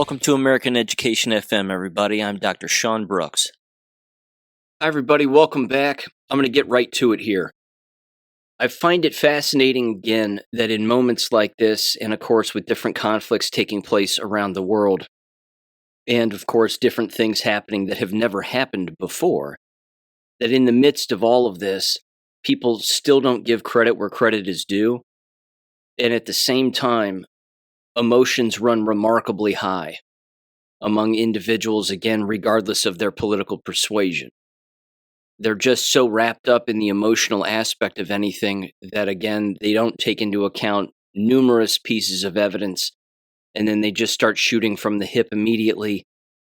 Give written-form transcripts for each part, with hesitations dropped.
Welcome to American Education FM, everybody. I'm Dr. Sean Brooks. Hi, everybody. Welcome back. I'm going to get right to it here. I find it fascinating, again, that in moments like this, and of course with different conflicts taking place around the world, and of course different things happening that have never happened before, that in the midst of all of this, people still don't give credit where credit is due, and at the same time, emotions run remarkably high among individuals, again, regardless of their political persuasion. They're just so wrapped up in the emotional aspect of anything that, again, they don't take into account numerous pieces of evidence, and then they just start shooting from the hip immediately,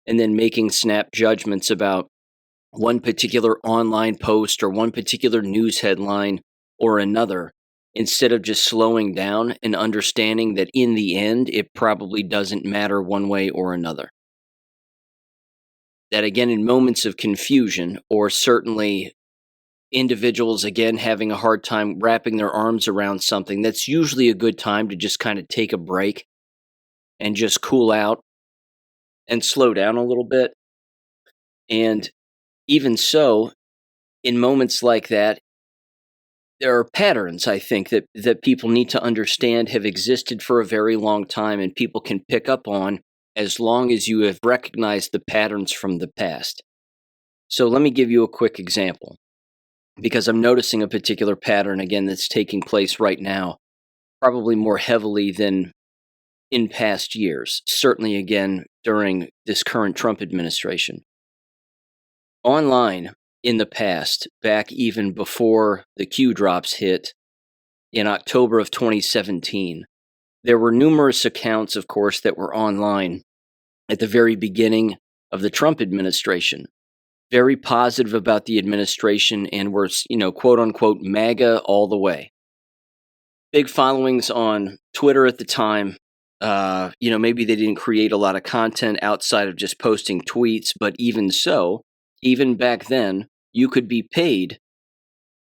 and then making snap judgments about one particular online post or one particular news headline or another, instead of just slowing down and understanding that in the end, it probably doesn't matter one way or another. That, again, in moments of confusion, or certainly individuals, again, having a hard time wrapping their arms around something, that's usually a good time to just kind of take a break and just cool out and slow down a little bit. And even so, in moments like that, there are patterns, I think, that people need to understand have existed for a very long time, and people can pick up on as long as you have recognized the patterns from the past. So let me give you a quick example, because I'm noticing a particular pattern, again, that's taking place right now, probably more heavily than in past years, certainly, again, during this current Trump administration. Online, in the past, back even before the Q drops hit in October of 2017, there were numerous accounts, of course, that were online at the very beginning of the Trump administration, very positive about the administration, and were, quote unquote, MAGA all the way. Big followings on Twitter at the time. Maybe they didn't create a lot of content outside of just posting tweets, but even so, even back then, you could be paid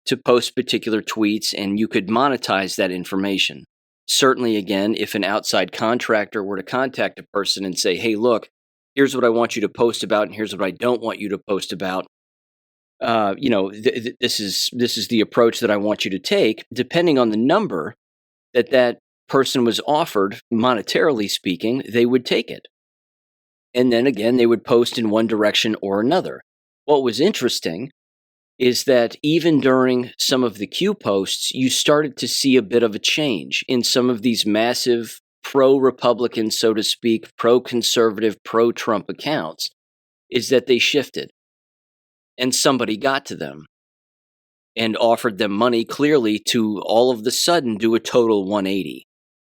to post particular tweets, and you could monetize that information. Certainly, again, if an outside contractor were to contact a person and say, hey, look, here's what I want you to post about, and here's what I don't want you to post about, this is the approach that I want you to take, depending on the number that person was offered, monetarily speaking, they would take it. And then again, they would post in one direction or another. What was interesting is that even during some of the Q posts, you started to see a bit of a change in some of these massive pro-Republican, so to speak, pro-conservative, pro-Trump accounts, is that they shifted. And somebody got to them and offered them money, clearly, to all of the sudden do a total 180.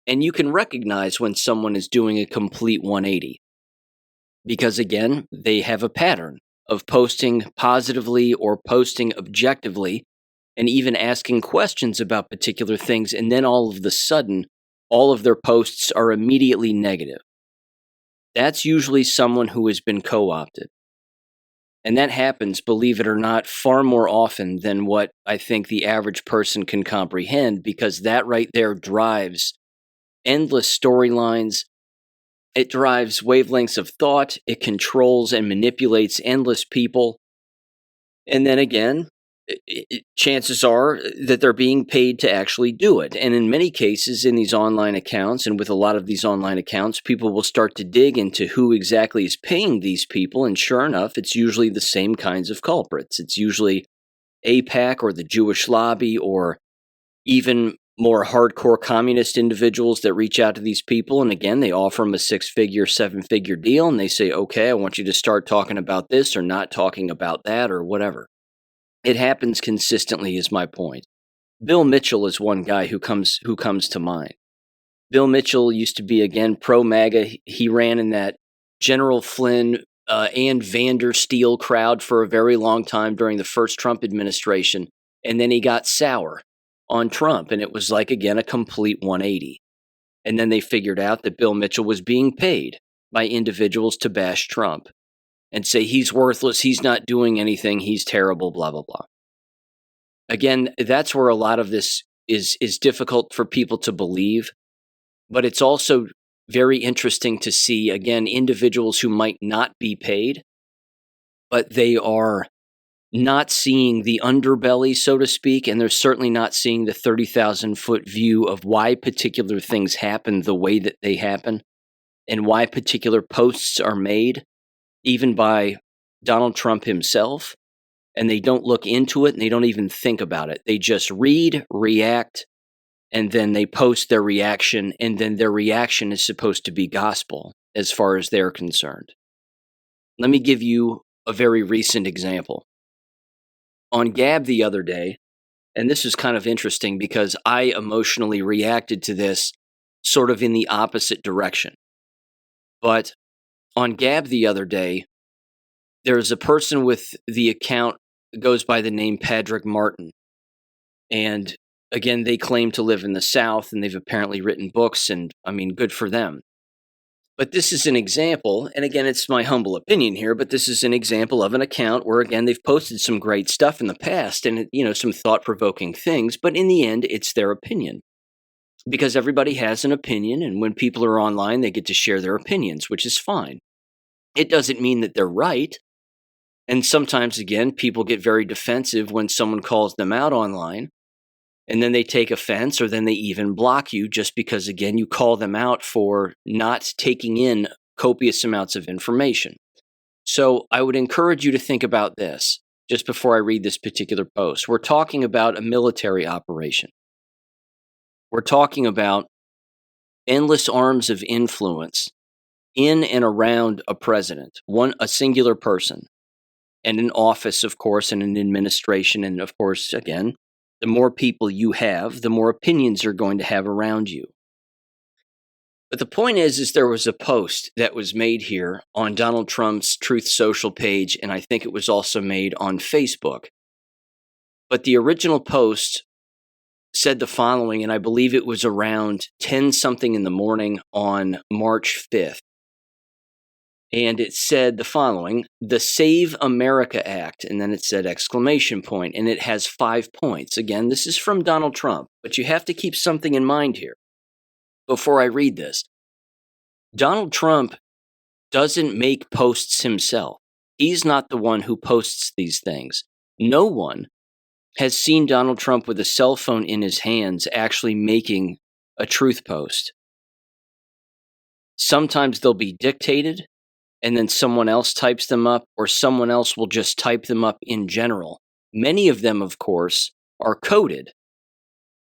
And you can recognize when someone is doing a complete 180. Because again, they have a pattern of posting positively or posting objectively, and even asking questions about particular things, and then all of the sudden, all of their posts are immediately negative. That's usually someone who has been co-opted. And that happens, believe it or not, far more often than what I think the average person can comprehend, because that right there drives endless storylines. It drives wavelengths of thought. It controls and manipulates endless people. And then again, chances are that they're being paid to actually do it. And in many cases, in these online accounts, and with a lot of these online accounts, people will start to dig into who exactly is paying these people. And sure enough, it's usually the same kinds of culprits. It's usually AIPAC or the Jewish lobby, or even more hardcore communist individuals that reach out to these people. And again, they offer them a 6-figure, 7-figure deal. And they say, okay, I want you to start talking about this or not talking about that or whatever. It happens consistently, is my point. Bill Mitchell is one guy who comes to mind. Bill Mitchell used to be, again, pro-MAGA. He ran in that General Flynn and Vander Steele crowd for a very long time during the first Trump administration. And then he got sour on Trump, and it was like, again, a complete 180. And then they figured out that Bill Mitchell was being paid by individuals to bash Trump and say he's worthless, he's not doing anything, he's terrible, blah, blah, blah. Again, that's where a lot of this is difficult for people to believe, but it's also very interesting to see, again, individuals who might not be paid, but they are not seeing the underbelly, so to speak, and they're certainly not seeing the 30,000-foot view of why particular things happen the way that they happen and why particular posts are made, even by Donald Trump himself, and they don't look into it and they don't even think about it. They just read, react, and then they post their reaction, and then their reaction is supposed to be gospel as far as they're concerned. Let me give you a very recent example. On Gab the other day, and this is kind of interesting because I emotionally reacted to this sort of in the opposite direction. But on Gab the other day, there's a person with the account that goes by the name Patrick Martin. And again, they claim to live in the South, and they've apparently written books, and I mean, good for them. But this is an example, and again, it's my humble opinion here, but this is an example of an account where, again, they've posted some great stuff in the past and, some thought-provoking things, but in the end, it's their opinion. Because everybody has an opinion, and when people are online, they get to share their opinions, which is fine. It doesn't mean that they're right. And sometimes, again, people get very defensive when someone calls them out online, and then they take offense, or then they even block you just because, again, you call them out for not taking in copious amounts of information. So I would encourage you to think about this just before I read this particular post. We're talking about a military operation. We're talking about endless arms of influence in and around a president, a singular person, and an office, of course, and an administration. And of course, again, the more people you have, the more opinions you're going to have around you. But the point is there was a post that was made here on Donald Trump's Truth Social page, and I think it was also made on Facebook. But the original post said the following, and I believe it was around 10-something in the morning on March 5th. And it said the following: the Save America Act, and then it said exclamation point, and it has 5 points. Again, this is from Donald Trump, but you have to keep something in mind here before I read this. Donald Trump doesn't make posts himself. He's not the one who posts these things. No one has seen Donald Trump with a cell phone in his hands actually making a truth post. Sometimes they'll be dictated, and then someone else types them up, or someone else will just type them up in general. Many of them, of course, are coded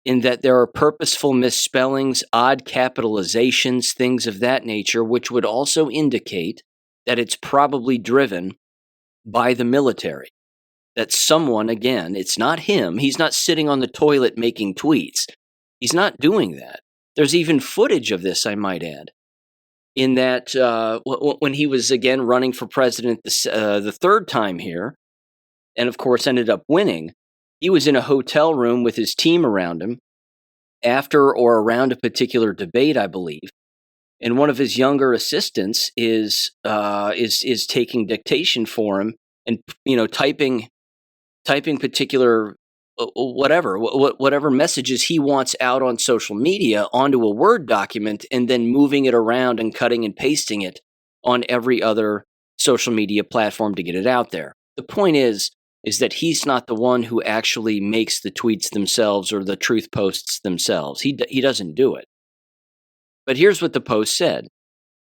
in that there are purposeful misspellings, odd capitalizations, things of that nature, which would also indicate that it's probably driven by the military. That someone, again, it's not him, he's not sitting on the toilet making tweets. He's not doing that. There's even footage of this, I might add, in that when he was, again, running for president the third time here, and of course ended up winning, he was in a hotel room with his team around him after or around a particular debate, I believe. And one of his younger assistants is taking dictation for him and typing particular whatever messages he wants out on social media onto a Word document, and then moving it around and cutting and pasting it on every other social media platform to get it out there. The point is that he's not the one who actually makes the tweets themselves or the truth posts themselves. He doesn't do it. But here's what the post said.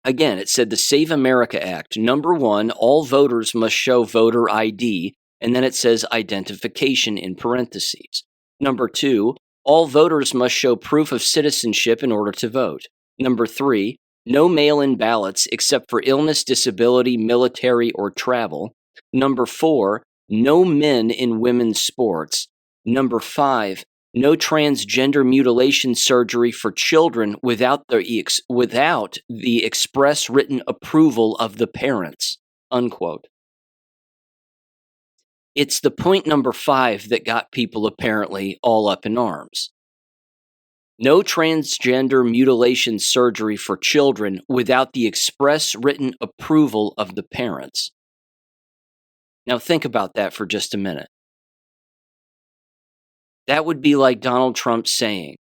Again, it said the Save America Act. Number 1, all voters must show voter ID, and then it says identification in parentheses. Number 2, all voters must show proof of citizenship in order to vote. Number 3, no mail-in ballots except for illness, disability, military, or travel. Number 4, no men in women's sports. Number 5, no transgender mutilation surgery for children without the express written approval of the parents, unquote. It's the point number 5 that got people apparently all up in arms. No transgender mutilation surgery for children without the express written approval of the parents. Now think about that for just a minute. That would be like Donald Trump saying,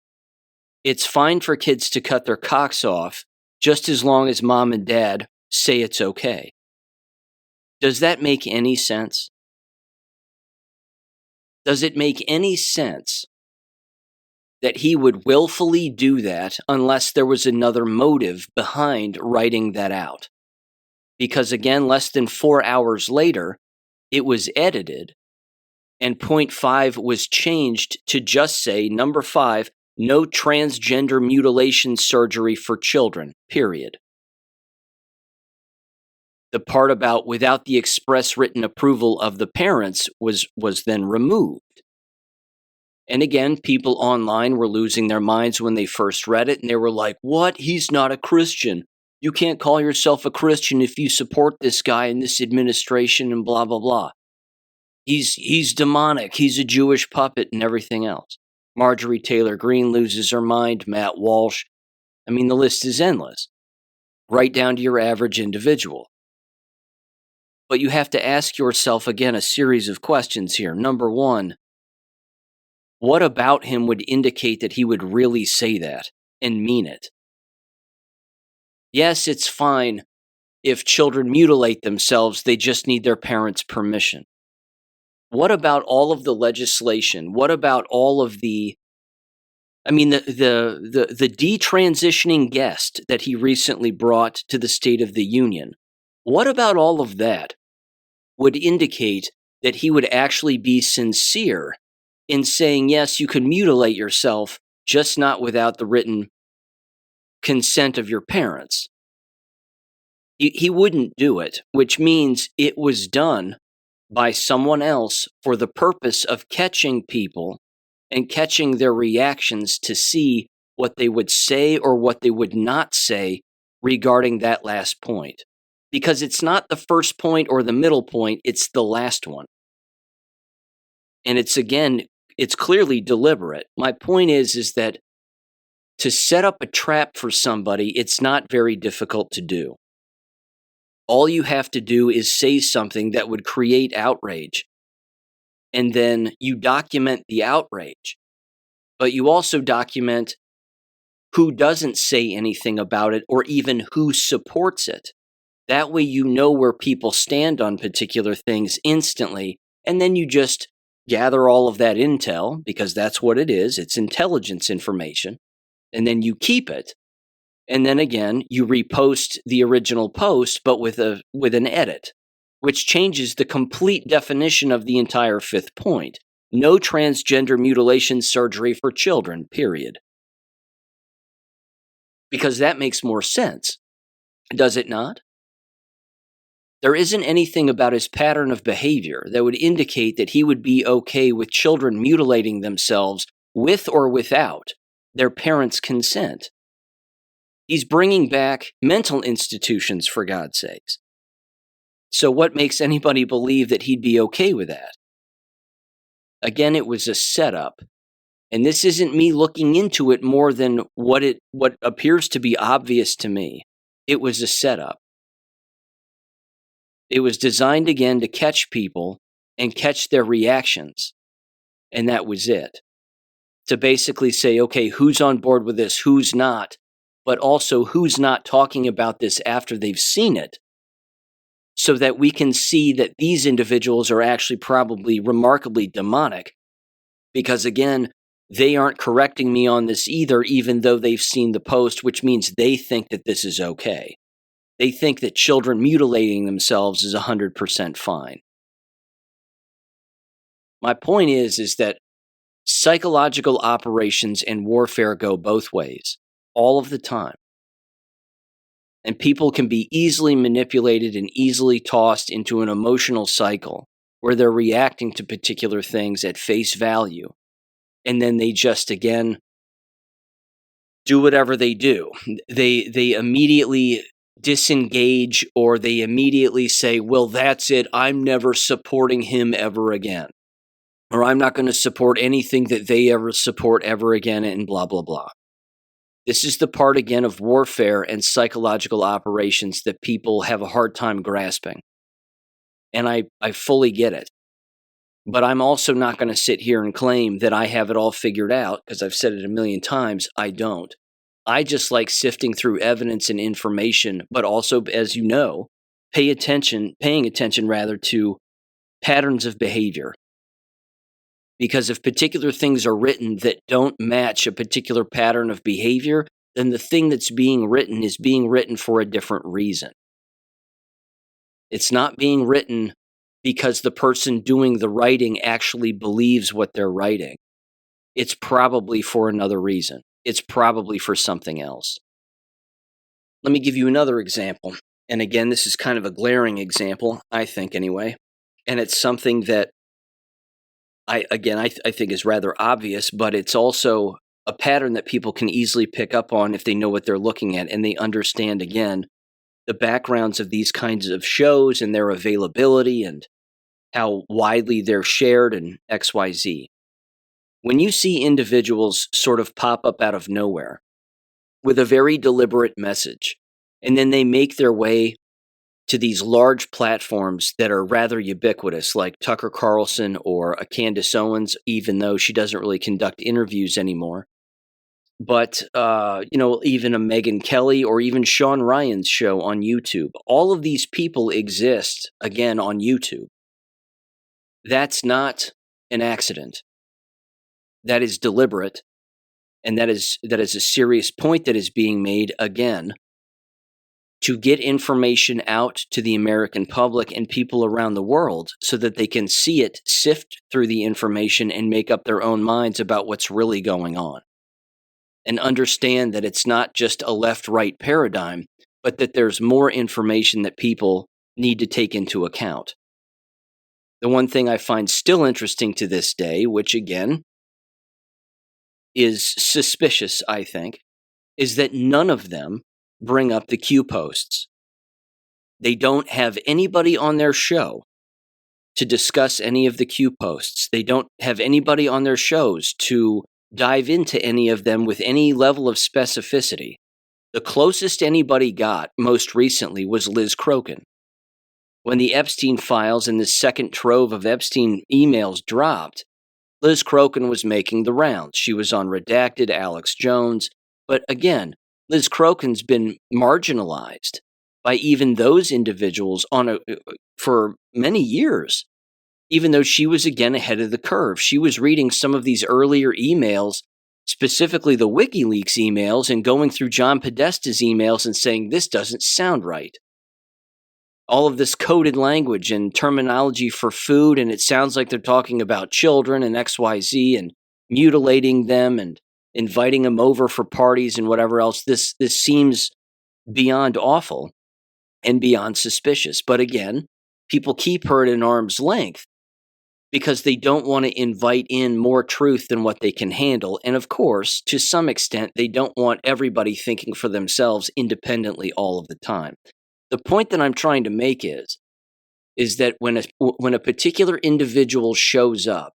it's fine for kids to cut their cocks off, just as long as mom and dad say it's okay. Does that make any sense? Does it make any sense that he would willfully do that unless there was another motive behind writing that out? Because again, less than 4 hours later, it was edited and point 5 was changed to just say, number 5, no transgender mutilation surgery for children, period. The part about without the express written approval of the parents was then removed. And again, people online were losing their minds when they first read it, and they were like, what? He's not a Christian. You can't call yourself a Christian if you support this guy in this administration and blah, blah, blah. He's demonic. He's a Jewish puppet and everything else. Marjorie Taylor Greene loses her mind. Matt Walsh. I mean, the list is endless. Right down to your average individual. But you have to ask yourself again a series of questions here. Number 1, what about him would indicate that he would really say that and mean it? Yes, it's fine if children mutilate themselves, they just need their parents' permission. What about all of the legislation? What about all of the detransitioning guest that he recently brought to the State of the Union? What about all of that would indicate that he would actually be sincere in saying, yes, you can mutilate yourself, just not without the written consent of your parents? He wouldn't do it, which means it was done by someone else for the purpose of catching people and catching their reactions to see what they would say or what they would not say regarding that last point. Because it's not the first point or the middle point, it's the last one. And it's clearly deliberate. My point is that to set up a trap for somebody, it's not very difficult to do. All you have to do is say something that would create outrage. And then you document the outrage. But you also document who doesn't say anything about it or even who supports it. That way you know where people stand on particular things instantly. And then you just gather all of that intel, because that's what it is. It's intelligence information. And then you keep it. And then again, you repost the original post, but with an edit, which changes the complete definition of the entire 5th point. No transgender mutilation surgery for children, period. Because that makes more sense. Does it not? There isn't anything about his pattern of behavior that would indicate that he would be okay with children mutilating themselves with or without their parents' consent. He's bringing back mental institutions, for God's sakes. So what makes anybody believe that he'd be okay with that? Again, it was a setup. And this isn't me looking into it more than what appears to be obvious to me. It was a setup. It was designed again to catch people and catch their reactions. And that was it. To basically say, okay, who's on board with this, who's not, but also who's not talking about this after they've seen it, so that we can see that these individuals are actually probably remarkably demonic. Because again, they aren't correcting me on this either, even though they've seen the post, which means they think that this is okay. They think that children mutilating themselves is 100% fine. My point is that psychological operations and warfare go both ways, all of the time. And people can be easily manipulated and easily tossed into an emotional cycle where they're reacting to particular things at face value. And then they just, again, do whatever they do. They immediately disengage, or they immediately say, well, that's it. I'm never supporting him ever again. Or I'm not going to support anything that they ever support ever again, and blah, blah, blah. This is the part, again, of warfare and psychological operations that people have a hard time grasping. And I fully get it. But I'm also not going to sit here and claim that I have it all figured out, because I've said it a million times, I don't. I just like sifting through evidence and information, but also, as you know, paying attention rather to patterns of behavior. Because if particular things are written that don't match a particular pattern of behavior, then the thing that's being written is being written for a different reason. It's not being written because the person doing the writing actually believes what they're writing. It's probably for another reason. It's probably for something else. Let me give you another example. And again, this is kind of a glaring example, I think anyway. And it's something that I think is rather obvious, but it's also a pattern that people can easily pick up on if they know what they're looking at and they understand, again, the backgrounds of these kinds of shows and their availability and how widely they're shared and XYZ. When you see individuals sort of pop up out of nowhere with a very deliberate message, and then they make their way to these large platforms that are rather ubiquitous, like Tucker Carlson or a Candace Owens, even though she doesn't really conduct interviews anymore. But, even a Megyn Kelly or even Sean Ryan's show on YouTube. All of these people exist, again, on YouTube. That's not an accident. That is deliberate, and that is a serious point that is being made, again, to get information out to the American public and people around the world so that they can see it, sift through the information, and make up their own minds about what's really going on. And understand that it's not just a left-right paradigm, but that there's more information that people need to take into account. The one thing I find still interesting to this day, which again is suspicious, I think, is that none of them bring up the Q posts. They don't have anybody on their show to discuss any of the Q posts. They don't have anybody on their shows to dive into any of them with any level of specificity. The closest anybody got most recently was Liz Crokin. When the Epstein files and the second trove of Epstein emails dropped, Liz Crokin was making the rounds. She was on Redacted, Alex Jones. But again, Liz Crokin's been marginalized by even those individuals for many years, even though she was again ahead of the curve. She was reading some of these earlier emails, specifically the WikiLeaks emails, and going through John Podesta's emails and saying, this doesn't sound right. All of this coded language and terminology for food, and it sounds like they're talking about children and XYZ and mutilating them and inviting them over for parties and whatever else. This seems beyond awful and beyond suspicious. But again, people keep her at an arm's length because they don't want to invite in more truth than what they can handle. And of course, to some extent, they don't want everybody thinking for themselves independently all of the time. The point that I'm trying to make is that when a particular individual shows up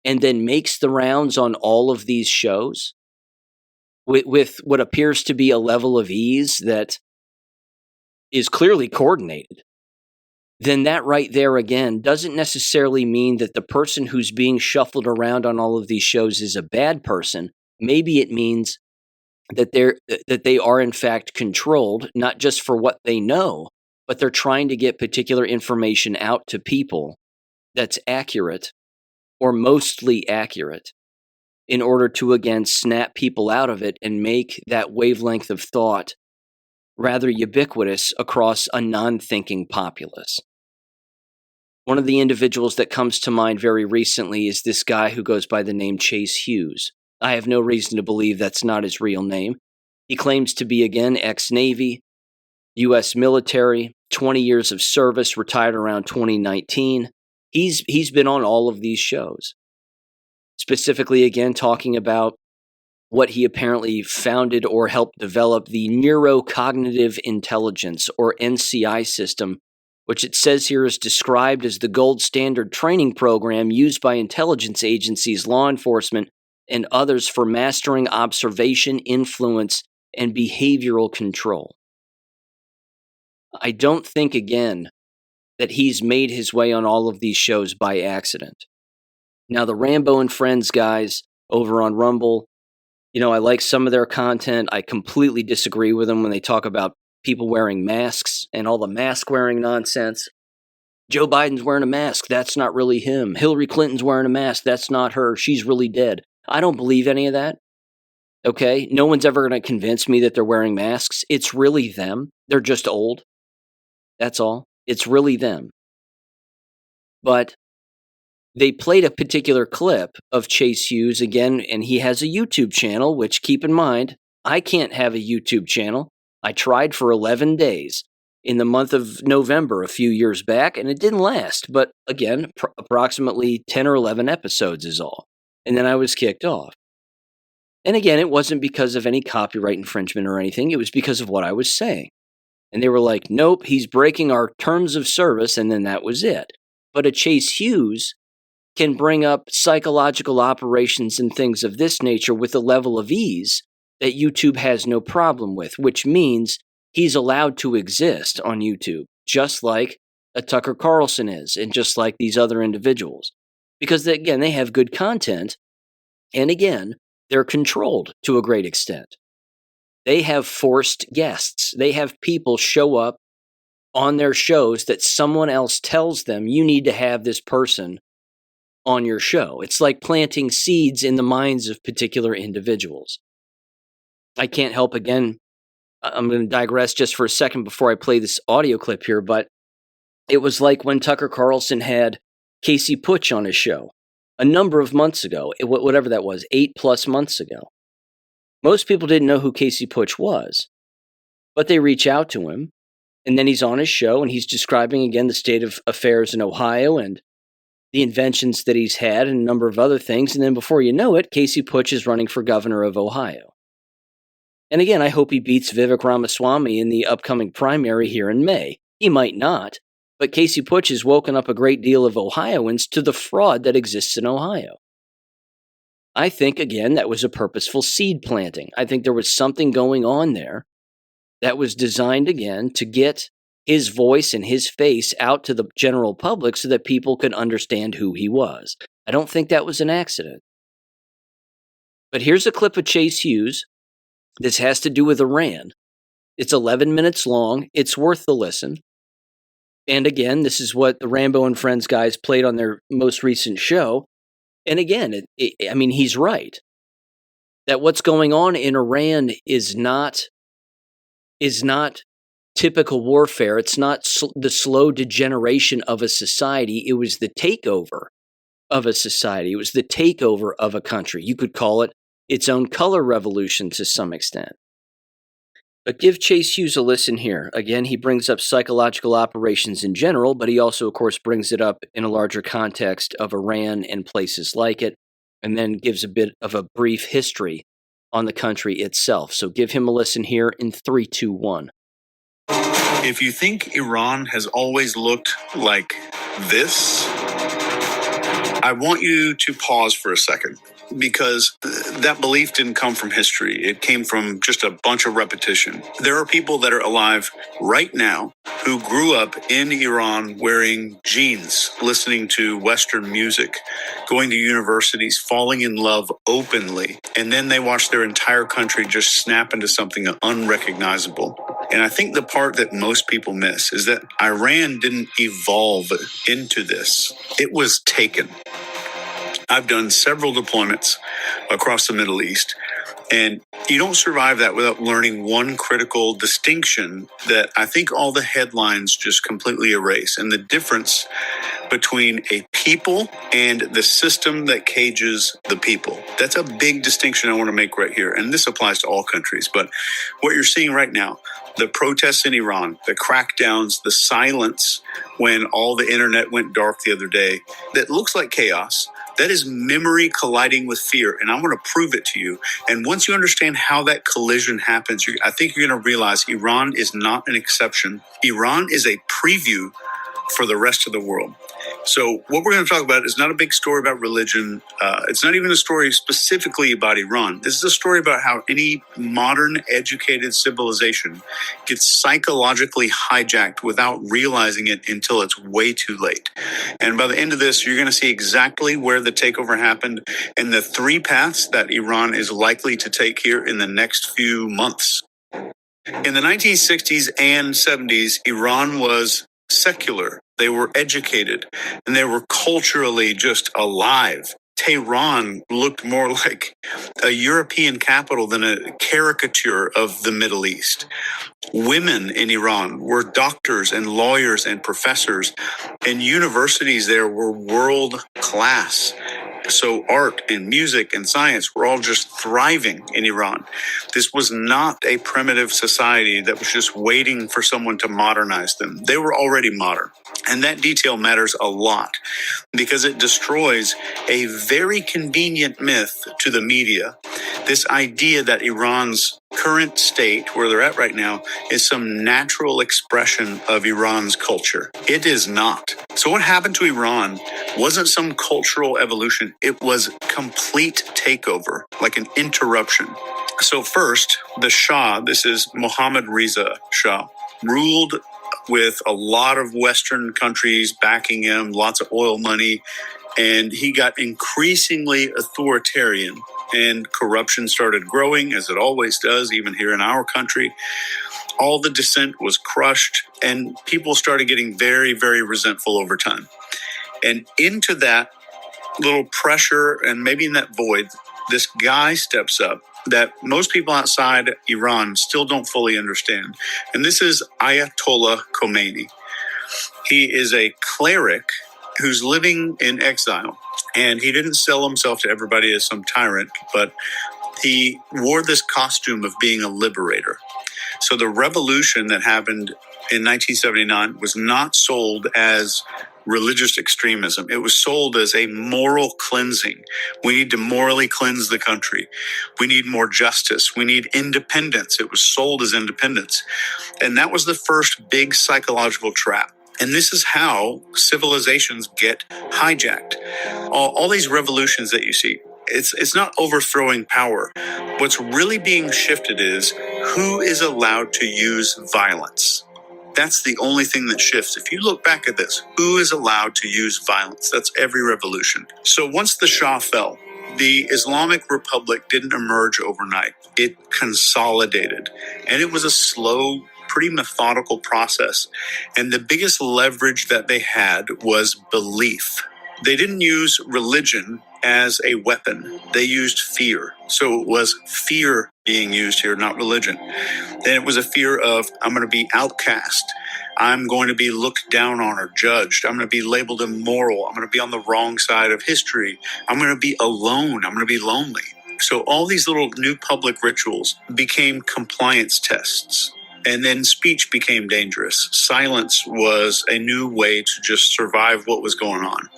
and then makes the rounds on all of these shows with what appears to be a level of ease that is clearly coordinated, then that right there again doesn't necessarily mean that the person who's being shuffled around on all of these shows is a bad person. Maybe it means that they are in fact controlled, not just for what they know, but they're trying to get particular information out to people that's accurate or mostly accurate in order to, again, snap people out of it and make that wavelength of thought rather ubiquitous across a non-thinking populace. One of the individuals that comes to mind very recently is this guy who goes by the name Chase Hughes. I have no reason to believe that's not his real name. He claims to be, again, ex-Navy, U.S. military, 20 years of service, retired around 2019. He's been on all of these shows, specifically, again, talking about what he apparently founded or helped develop the neurocognitive intelligence, or NCI system, which it says here is described as the gold standard training program used by intelligence agencies, law enforcement, and others for mastering observation, influence, and behavioral control. I don't think, again, that he's made his way on all of these shows by accident. Now, the Rambo and Friends guys over on Rumble, I like some of their content. I completely disagree with them when they talk about people wearing masks and all the mask wearing nonsense. Joe Biden's wearing a mask. That's not really him. Hillary Clinton's wearing a mask. That's not her. She's really dead. I don't believe any of that. Okay? No one's ever going to convince me that they're wearing masks. It's really them. They're just old. That's all. It's really them. But they played a particular clip of Chase Hughes again, and he has a YouTube channel, which, keep in mind, I can't have a YouTube channel. I tried for 11 days in the month of November a few years back, and it didn't last. But again, approximately 10 or 11 episodes is all. And then I was kicked off. And again, it wasn't because of any copyright infringement or anything. It was because of what I was saying. And they were like, nope, he's breaking our terms of service, and then that was it. But a Chase Hughes can bring up psychological operations and things of this nature with a level of ease that YouTube has no problem with, which means he's allowed to exist on YouTube, just like a Tucker Carlson is, and just like these other individuals. Because, again, they have good content, and again, they're controlled to a great extent. They have forced guests. They have people show up on their shows that someone else tells them, you need to have this person on your show. It's like planting seeds in the minds of particular individuals. I can't help, again, I'm going to digress just for a second before I play this audio clip here, but it was like when Tucker Carlson had Casey Putsch on his show a number of months ago, whatever that was, 8+ months ago. Most people didn't know who Casey Putsch was, but they reach out to him, and then he's on his show, and he's describing, again, the state of affairs in Ohio and the inventions that he's had and a number of other things, and then before you know it, Casey Putsch is running for governor of Ohio. And again, I hope he beats Vivek Ramaswamy in the upcoming primary here in May. He might not, but Casey Putsch has woken up a great deal of Ohioans to the fraud that exists in Ohio. I think, again, that was a purposeful seed planting. I think there was something going on there that was designed, again, to get his voice and his face out to the general public so that people could understand who he was. I don't think that was an accident. But here's a clip of Chase Hughes. This has to do with Iran. It's 11 minutes long. It's worth the listen. And again, this is what the Rambo and Friends guys played on their most recent show. And again, I mean, he's right. That what's going on in Iran is not typical warfare. It's not the slow degeneration of a society. It was the takeover of a society. It was the takeover of a country. You could call it its own color revolution to some extent. But give Chase Hughes a listen here. Again, he brings up psychological operations in general, but he also, of course, brings it up in a larger context of Iran and places like it, and then gives a bit of a brief history on the country itself. So give him a listen here in 3, 2, 1. If you think Iran has always looked like this, I want you to pause for a second, because that belief didn't come from history. It came from just a bunch of repetition. There are people that are alive right now who grew up in Iran wearing jeans, listening to Western music, going to universities, falling in love openly, and then they watched their entire country just snap into something unrecognizable. And I think the part that most people miss is that Iran didn't evolve into this. It was taken. I've done several deployments across the Middle East, and you don't survive that without learning one critical distinction that I think all the headlines just completely erase, and the difference between a people and the system that cages the people. That's a big distinction I want to make right here, and this applies to all countries. But what you're seeing right now, the protests in Iran, the crackdowns, the silence when all the internet went dark the other day, that looks like chaos. That is memory colliding with fear, and I'm going to prove it to you. And once you understand how that collision happens, I think you're going to realize Iran is not an exception. Iran is a preview for the rest of the world. So what we're going to talk about is not a big story about religion. It's not even a story specifically about Iran. This is a story about how any modern educated civilization gets psychologically hijacked without realizing it until it's way too late. And by the end of this, you're going to see exactly where the takeover happened and the three paths that Iran is likely to take here in the next few months. In the 1960s and 70s, Iran was secular. They were educated and they were culturally just alive. Tehran looked more like a European capital than a caricature of the Middle East. Women in Iran were doctors and lawyers and professors, and universities there were world class. So art and music and science were all just thriving in Iran. This was not a primitive society that was just waiting for someone to modernize them. They were already modern. And that detail matters a lot because it destroys a very convenient myth to the media. This idea that Iran's current state, where they're at right now, is some natural expression of Iran's culture. It is not. So what happened to Iran wasn't some cultural evolution. It was complete takeover, like an interruption. So first, the Shah, this is Mohammad Reza Shah, ruled with a lot of Western countries backing him, lots of oil money, and he got increasingly authoritarian, and corruption started growing, as it always does, even here in our country. All the dissent was crushed, and people started getting very, very resentful over time. And into that little pressure, and maybe in that void, this guy steps up that most people outside Iran still don't fully understand. And this is Ayatollah Khomeini. He is a cleric who's living in exile, and he didn't sell himself to everybody as some tyrant, but he wore this costume of being a liberator. So the revolution that happened in 1979 was not sold as religious extremism. It was sold as a moral cleansing. We need to morally cleanse the country. We need more justice. We need independence. It was sold as independence. And that was the first big psychological trap. And this is how civilizations get hijacked. All these revolutions that you see, it's not overthrowing power. What's really being shifted is who is allowed to use violence. That's the only thing that shifts. If you look back at this, who is allowed to use violence? That's every revolution. So once the Shah fell, the Islamic Republic didn't emerge overnight. It consolidated, and it was a slow, pretty methodical process. And the biggest leverage that they had was belief. They didn't use religion as a weapon. They used fear. So it was fear being used here, not religion. And it was a fear of, I'm going to be outcast. I'm going to be looked down on or judged. I'm going to be labeled immoral. I'm going to be on the wrong side of history. I'm going to be alone. I'm going to be lonely. So all these little new public rituals became compliance tests. And then speech became dangerous. Silence was a new way to just survive what was going on.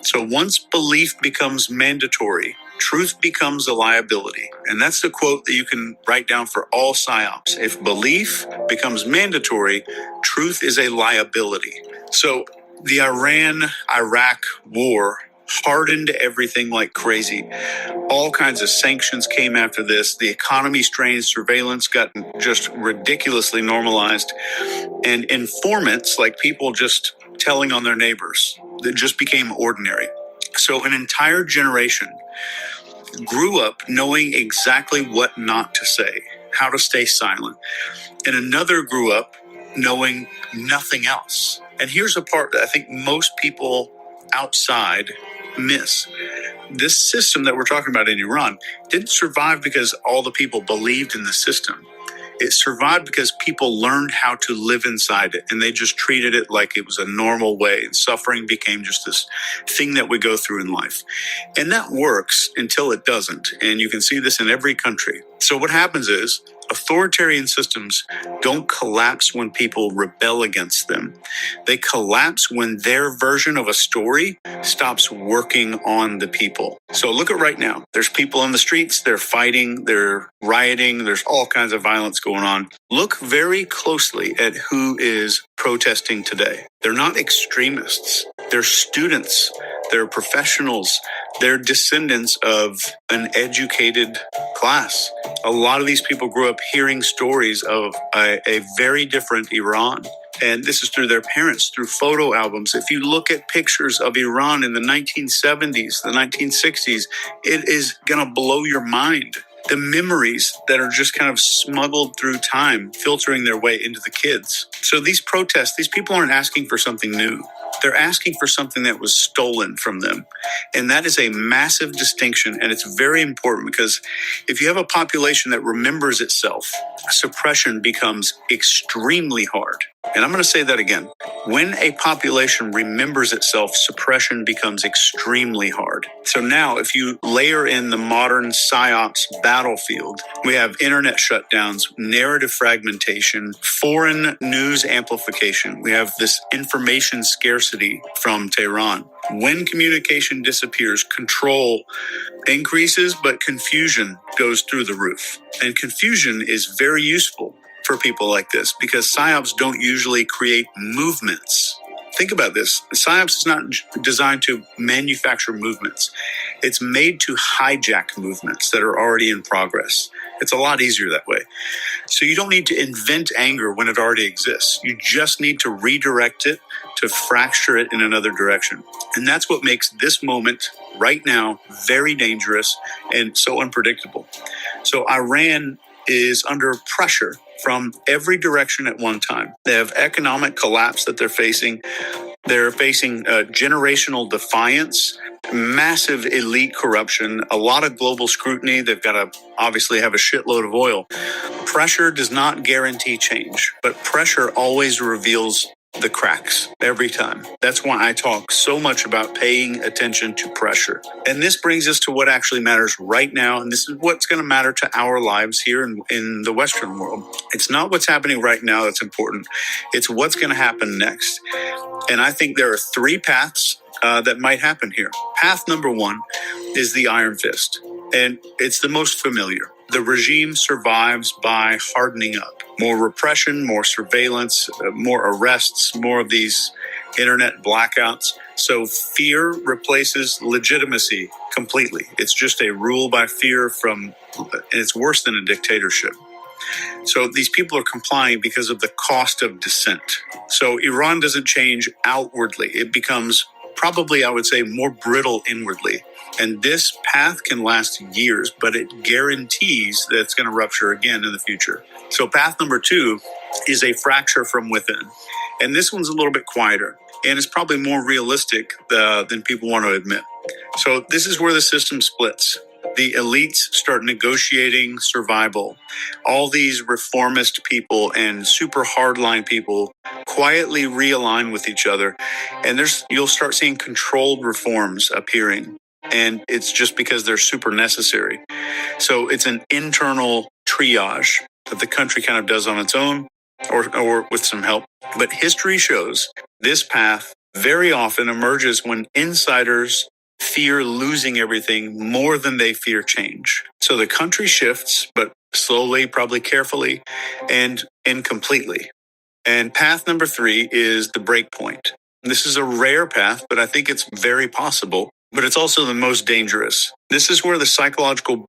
So once belief becomes mandatory, truth becomes a liability. And that's the quote that you can write down for all psyops. If belief becomes mandatory, truth is a liability. So the Iran-Iraq war hardened everything like crazy. All kinds of sanctions came after this. The economy strained, surveillance got just ridiculously normalized. And informants, like people just telling on their neighbors, that just became ordinary. So an entire generation grew up knowing exactly what not to say, how to stay silent. And another grew up knowing nothing else. And here's a part that I think most people outside miss. This system that we're talking about in Iran didn't survive because all the people believed in the system. It survived because people learned how to live inside it, and they just treated it like it was a normal way, and suffering became just this thing that we go through in life. And that works until it doesn't, and you can see this in every country. So what happens is authoritarian systems don't collapse when people rebel against them. They collapse when their version of a story stops working on the people. So look at right now. There's people in the streets, they're fighting, they're rioting, there's all kinds of violence going on. Look very closely at who is protesting today. They're not extremists. They're students. They're professionals. They're descendants of an educated class. A lot of these people grew up hearing stories of a very different Iran. And this is through their parents, through photo albums. If you look at pictures of Iran in the 1970s, the 1960s, it is going to blow your mind. The memories that are just kind of smuggled through time, filtering their way into the kids. So these protests, these people aren't asking for something new. They're asking for something that was stolen from them. And that is a massive distinction. And it's very important because if you have a population that remembers itself, suppression becomes extremely hard. And I'm going to say that again. When a population remembers itself, suppression becomes extremely hard. So now if you layer in the modern Psyops battlefield, we have internet shutdowns, narrative fragmentation, foreign news amplification. We have this information scarcity from Tehran. When communication disappears, control increases, but confusion goes through the roof. And confusion is very useful for people like this because psyops don't usually create movements. Think about this. Psyops is not designed to manufacture movements. It's made to hijack movements that are already in progress. It's a lot easier that way. So you don't need to invent anger when it already exists. You just need to redirect it, to fracture it in another direction. And that's what makes this moment right now very dangerous and so unpredictable. So Iran is under pressure from every direction at one time. They have economic collapse that they're facing. They're facing generational defiance, massive elite corruption, a lot of global scrutiny. They've got to obviously have a shitload of oil. Pressure does not guarantee change, but pressure always reveals the cracks every time. That's why I talk so much about paying attention to pressure. And this brings us to what actually matters right now. And this is what's going to matter to our lives here in the Western world. It's not what's happening right now that's important. It's what's going to happen next. And I think there are three paths that might happen here. Path number one is the iron fist. And it's the most familiar. The regime survives by hardening up. More repression, more surveillance, more arrests, more of these internet blackouts. So fear replaces legitimacy completely. It's just a rule by fear and it's worse than a dictatorship. So these people are complying because of the cost of dissent. So Iran doesn't change outwardly. It becomes probably, I would say, more brittle inwardly. And this path can last years, but it guarantees that it's going to rupture again in the future. So path number two is a fracture from within. And this one's a little bit quieter, and it's probably more realistic than people want to admit. So this is where the system splits. The elites start negotiating survival. All these reformist people and super hardline people quietly realign with each other. And you'll start seeing controlled reforms appearing. And it's just because they're super necessary. So it's an internal triage that the country kind of does on its own or with some help. But history shows this path very often emerges when insiders fear losing everything more than they fear change. So the country shifts, but slowly, probably carefully, and incompletely. And path number three is the break point. This is a rare path, but I think it's very possible. But it's also the most dangerous. This is where the psychological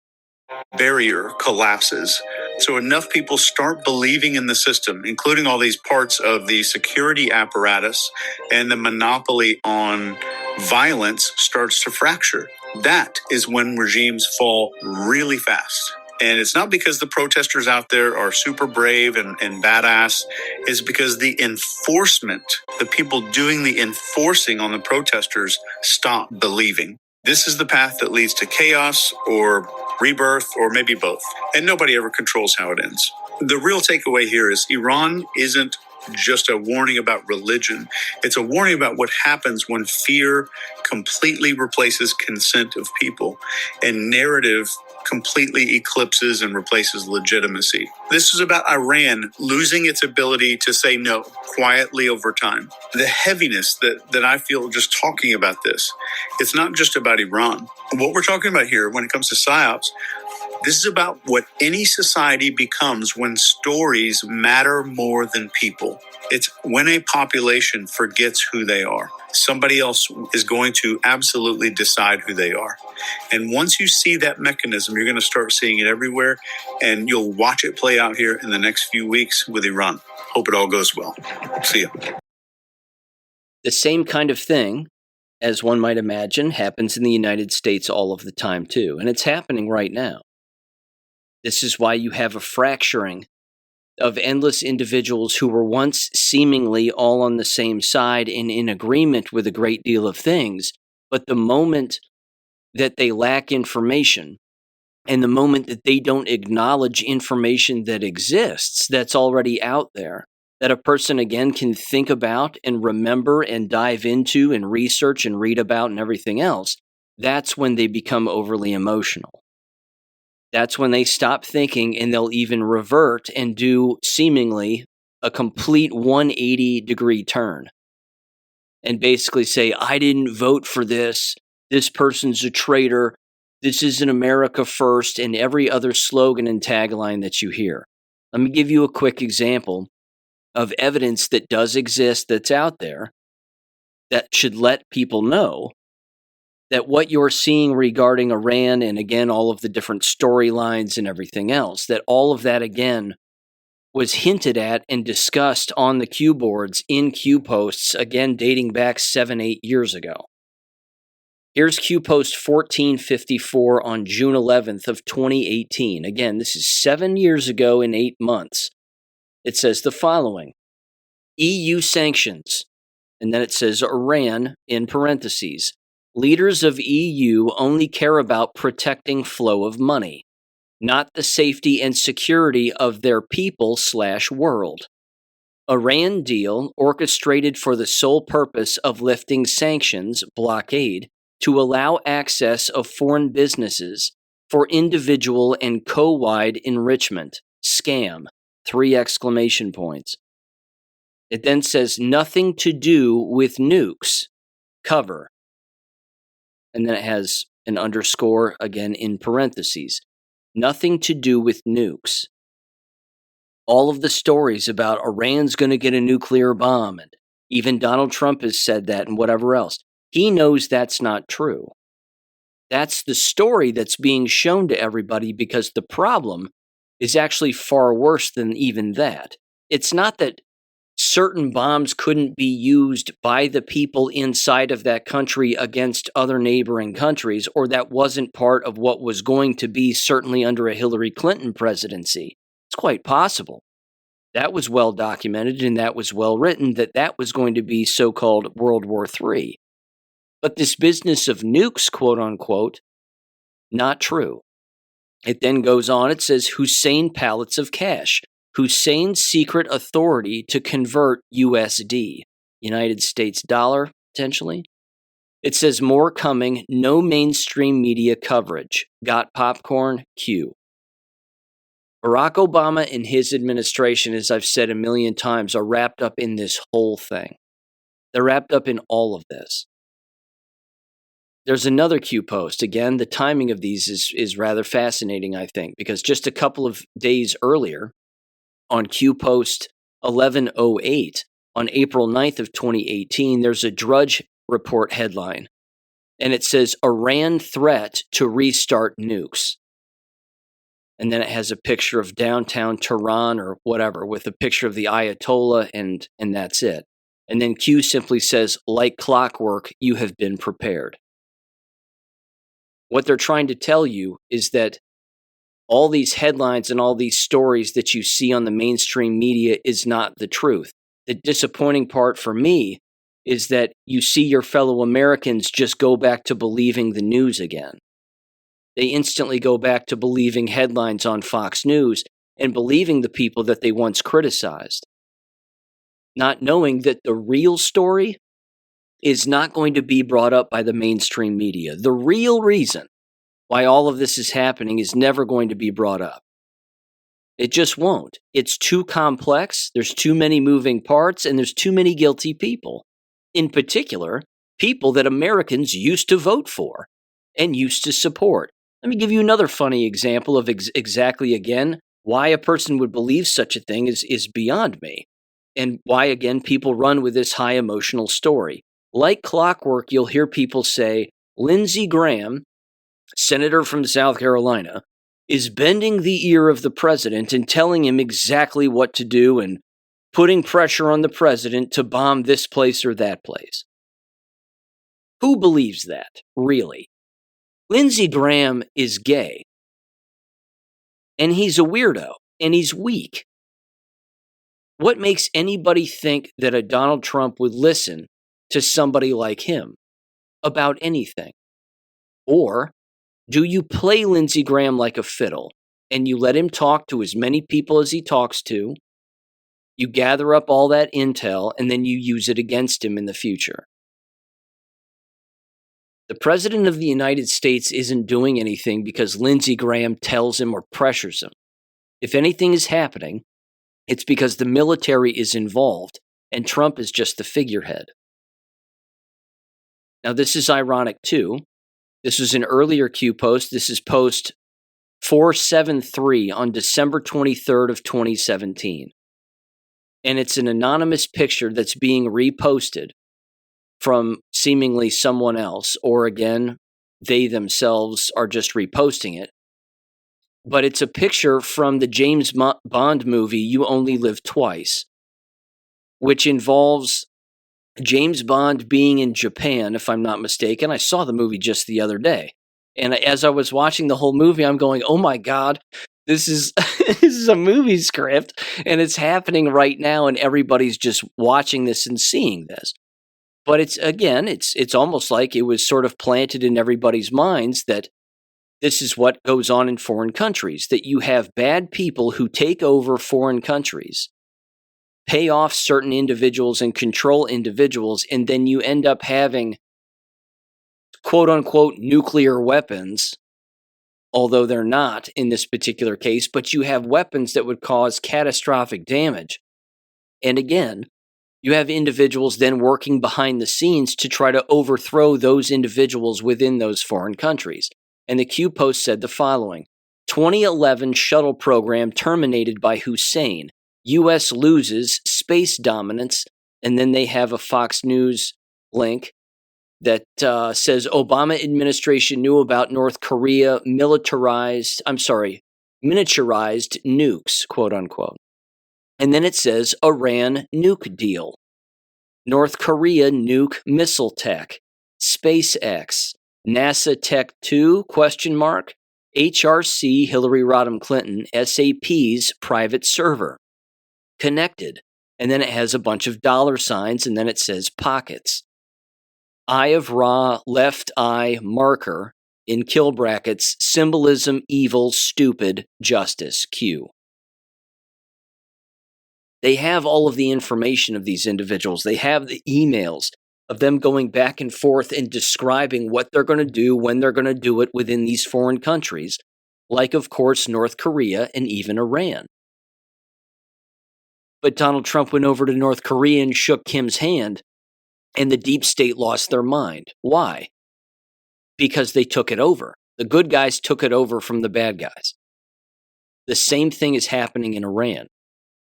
barrier collapses. So enough people start believing in the system, including all these parts of the security apparatus, and the monopoly on violence starts to fracture. That is when regimes fall really fast. And it's not because the protesters out there are super brave and badass. It's because the enforcement, the people doing the enforcing on the protesters, stop believing. This is the path that leads to chaos or rebirth or maybe both. And nobody ever controls how it ends. The real takeaway here is Iran isn't just a warning about religion. It's a warning about what happens when fear completely replaces consent of people and narrative completely eclipses and replaces legitimacy. This is about Iran losing its ability to say no quietly over time. The heaviness that I feel just talking about this, it's not just about Iran. What we're talking about here when it comes to psyops This is about what any society becomes when stories matter more than people. It's when a population forgets who they are. Somebody else is going to absolutely decide who they are. And once you see that mechanism, you're going to start seeing it everywhere, and you'll watch it play out here in the next few weeks with Iran. Hope it all goes well. See you. The same kind of thing, as one might imagine, happens in the United States all of the time too, and it's happening right now. This is why you have a fracturing of endless individuals who were once seemingly all on the same side and in agreement with a great deal of things, but the moment that they lack information and the moment that they don't acknowledge information that exists, that's already out there, that a person again can think about and remember and dive into and research and read about and everything else, that's when they become overly emotional. That's when they stop thinking and they'll even revert and do seemingly a complete 180-degree turn and basically say, I didn't vote for this. This person's a traitor. This isn't America first, and every other slogan and tagline that you hear. Let me give you a quick example of evidence that does exist that's out there that should let people know that what you're seeing regarding Iran and, again, all of the different storylines and everything else, that all of that, again, was hinted at and discussed on the Q boards in Q posts, again, dating back 7-8 years ago. Here's Q post 1454 on June 11th of 2018. Again, this is 7 years ago in 8 months. It says the following: EU sanctions, and then it says Iran in parentheses. Leaders of EU only care about protecting flow of money, not the safety and security of their people/world. Iran deal orchestrated for the sole purpose of lifting sanctions, blockade, to allow access of foreign businesses for individual and co-wide enrichment. Scam. 3 exclamation points. It then says nothing to do with nukes. Cover. And then it has an underscore, again in parentheses. Nothing to do with nukes. All of the stories about Iran's going to get a nuclear bomb, and even Donald Trump has said that and whatever else. He knows that's not true. That's the story that's being shown to everybody because the problem is actually far worse than even that. It's not that certain bombs couldn't be used by the people inside of that country against other neighboring countries, or that wasn't part of what was going to be certainly under a Hillary Clinton presidency. It's quite possible. That was well documented and that was well written, that was going to be so-called World War III. But this business of nukes, quote unquote, not true. It then goes on, it says Hussein pallets of cash. Hussein's secret authority to convert USD, United States dollar, potentially. It says more coming, no mainstream media coverage. Got popcorn? Q. Barack Obama and his administration, as I've said a million times, are wrapped up in this whole thing. They're wrapped up in all of this. There's another Q post. Again, the timing of these is rather fascinating, I think, because just a couple of days earlier, on Q post 1108, on April 9th of 2018, there's a Drudge Report headline, and it says, Iran threat to restart nukes. And then it has a picture of downtown Tehran or whatever with a picture of the Ayatollah, and that's it. And then Q simply says, like clockwork, you have been prepared. What they're trying to tell you is that all these headlines and all these stories that you see on the mainstream media is not the truth. The disappointing part for me is that you see your fellow Americans just go back to believing the news again. They instantly go back to believing headlines on Fox News and believing the people that they once criticized, not knowing that the real story is not going to be brought up by the mainstream media. The real reason why all of this is happening is never going to be brought up. It just won't. It's too complex, there's too many moving parts, and there's too many guilty people. In particular, people that Americans used to vote for and used to support. Let me give you another funny example of exactly, again, why a person would believe such a thing is beyond me. And why, again, people run with this high emotional story. Like clockwork, you'll hear people say, Lindsey Graham, senator from South Carolina, is bending the ear of the president and telling him exactly what to do and putting pressure on the president to bomb this place or that place. Who believes that, really? Lindsey Graham is gay, and he's a weirdo, and he's weak. What makes anybody think that a Donald Trump would listen to somebody like him about anything? Or do you play Lindsey Graham like a fiddle, and you let him talk to as many people as he talks to, you gather up all that intel, and then you use it against him in the future? The President of the United States isn't doing anything because Lindsey Graham tells him or pressures him. If anything is happening, it's because the military is involved, and Trump is just the figurehead. Now, this is ironic, too. This was an earlier Q post. This is post 473 on December 23rd of 2017. And it's an anonymous picture that's being reposted from seemingly someone else, or again, they themselves are just reposting it. But it's a picture from the James Bond movie, You Only Live Twice, which involves James Bond being in Japan, if I'm not mistaken. I saw the movie just the other day. And as I was watching the whole movie, I'm going, oh my God, this is this is a movie script, and it's happening right now, and everybody's just watching this and seeing this. But it's almost like it was sort of planted in everybody's minds that this is what goes on in foreign countries, that you have bad people who take over foreign countries, pay off certain individuals and control individuals, and then you end up having quote-unquote nuclear weapons, although they're not in this particular case, but you have weapons that would cause catastrophic damage. And again, you have individuals then working behind the scenes to try to overthrow those individuals within those foreign countries. And the Q post said the following: 2011 shuttle program terminated by Hussein. U.S. loses space dominance. And then they have a Fox News link that says Obama administration knew about North Korea miniaturized nukes, quote unquote. And then it says Iran nuke deal. North Korea nuke missile tech. SpaceX. NASA Tech 2, question mark. HRC Hillary Rodham Clinton, SAP's private server. Connected. And then it has a bunch of dollar signs, and then it says pockets. Eye of Ra, left eye, marker, in kill brackets, symbolism, evil, stupid, justice, Q. They have all of the information of these individuals. They have the emails of them going back and forth and describing what they're going to do, when they're going to do it within these foreign countries, like, of course, North Korea and even Iran. But Donald Trump went over to North Korea and shook Kim's hand, and the deep state lost their mind. Why? Because they took it over. The good guys took it over from the bad guys. The same thing is happening in Iran.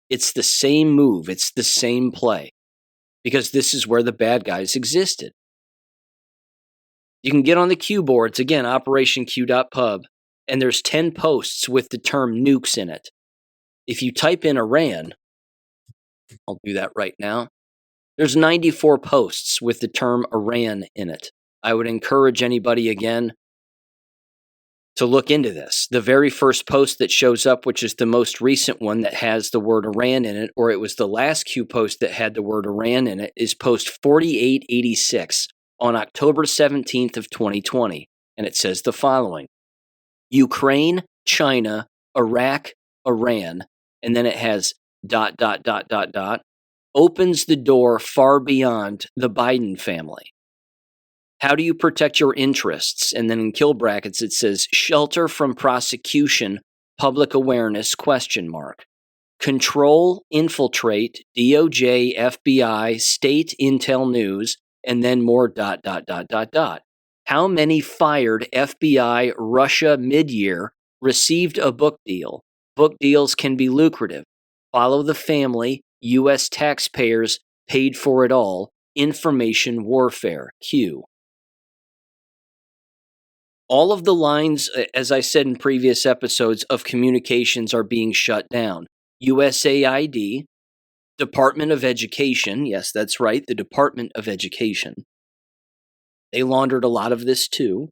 It's the same move. It's the same play. Because this is where the bad guys existed. You can get on the Q boards, again, operationq.pub, and there's 10 posts with the term nukes in it. If you type in Iran, I'll do that right now, there's 94 posts with the term Iran in it. I would encourage anybody, again, to look into this. The very first post that shows up, which is the most recent one that has the word Iran in it, or it was the last Q post that had the word Iran in it, is post 4886 on October 17th of 2020. And it says the following: Ukraine, China, Iraq, Iran, and then it has ... opens the door far beyond the Biden family. How do you protect your interests? And then in kill brackets, it says shelter from prosecution, public awareness, question mark. Control, infiltrate, DOJ, FBI, state intel news, and then more ... How many fired FBI Russia mid-year received a book deal? Book deals can be lucrative. Follow the family. U.S. taxpayers paid for it all. Information warfare. Q. All of the lines, as I said in previous episodes, of communications are being shut down. USAID, Department of Education, yes, that's right, the Department of Education. They laundered a lot of this too.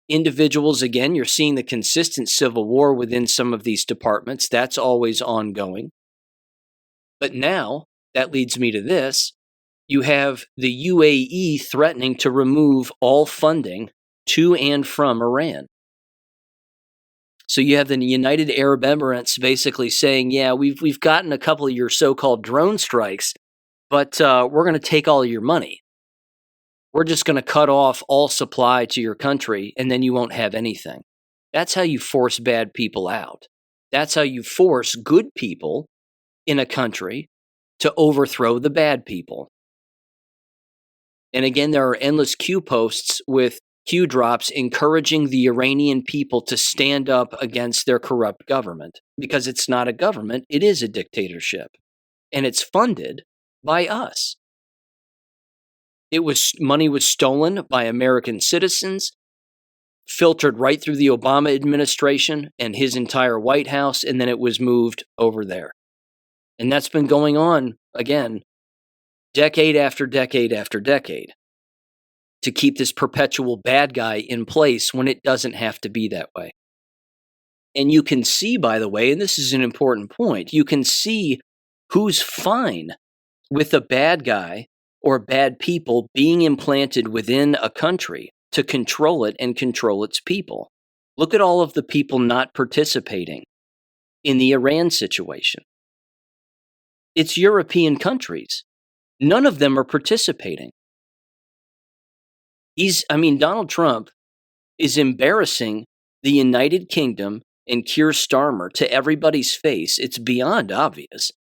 Individuals, again, you're seeing the consistent civil war within some of these departments. That's always ongoing. But now, that leads me to this. You have the UAE threatening to remove all funding to and from Iran. So you have the United Arab Emirates basically saying, yeah, we've gotten a couple of your so-called drone strikes, but we're going to take all of your money. We're just going to cut off all supply to your country, and then you won't have anything. That's how you force bad people out. That's how you force good people in a country to overthrow the bad people. And again, there are endless Q posts with Q drops encouraging the Iranian people to stand up against their corrupt government, because it's not a government, it is a dictatorship. And it's funded by us. Money was stolen by American citizens, filtered right through the Obama administration and his entire White House, and then it was moved over there. And that's been going on, again, decade after decade after decade, to keep this perpetual bad guy in place when it doesn't have to be that way. And you can see, by the way, and this is an important point, you can see who's fine with a bad guy or bad people being implanted within a country to control it and control its people. Look at all of the people not participating in the Iran situation. It's European countries. None of them are participating. Donald Trump is embarrassing the United Kingdom and Keir Starmer to everybody's face. It's beyond obvious.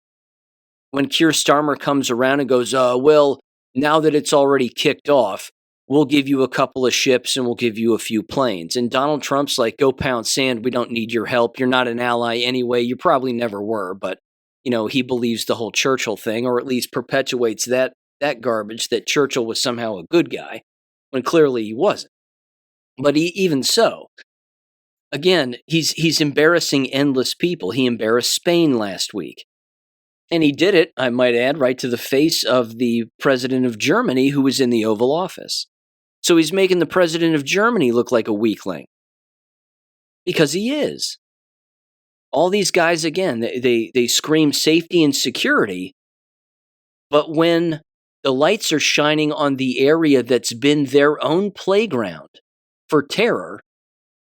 When Keir Starmer comes around and goes, well, now that it's already kicked off, we'll give you a couple of ships and we'll give you a few planes. And Donald Trump's like, go pound sand. We don't need your help. You're not an ally anyway. You probably never were. But, he believes the whole Churchill thing, or at least perpetuates that garbage that Churchill was somehow a good guy, when clearly he wasn't. But even so, again, he's embarrassing endless people. He embarrassed Spain last week. And he did it, I might add, right to the face of the president of Germany, who was in the Oval Office. So he's making the president of Germany look like a weakling. Because he is. All these guys, again, they scream safety and security, but when the lights are shining on the area that's been their own playground for terror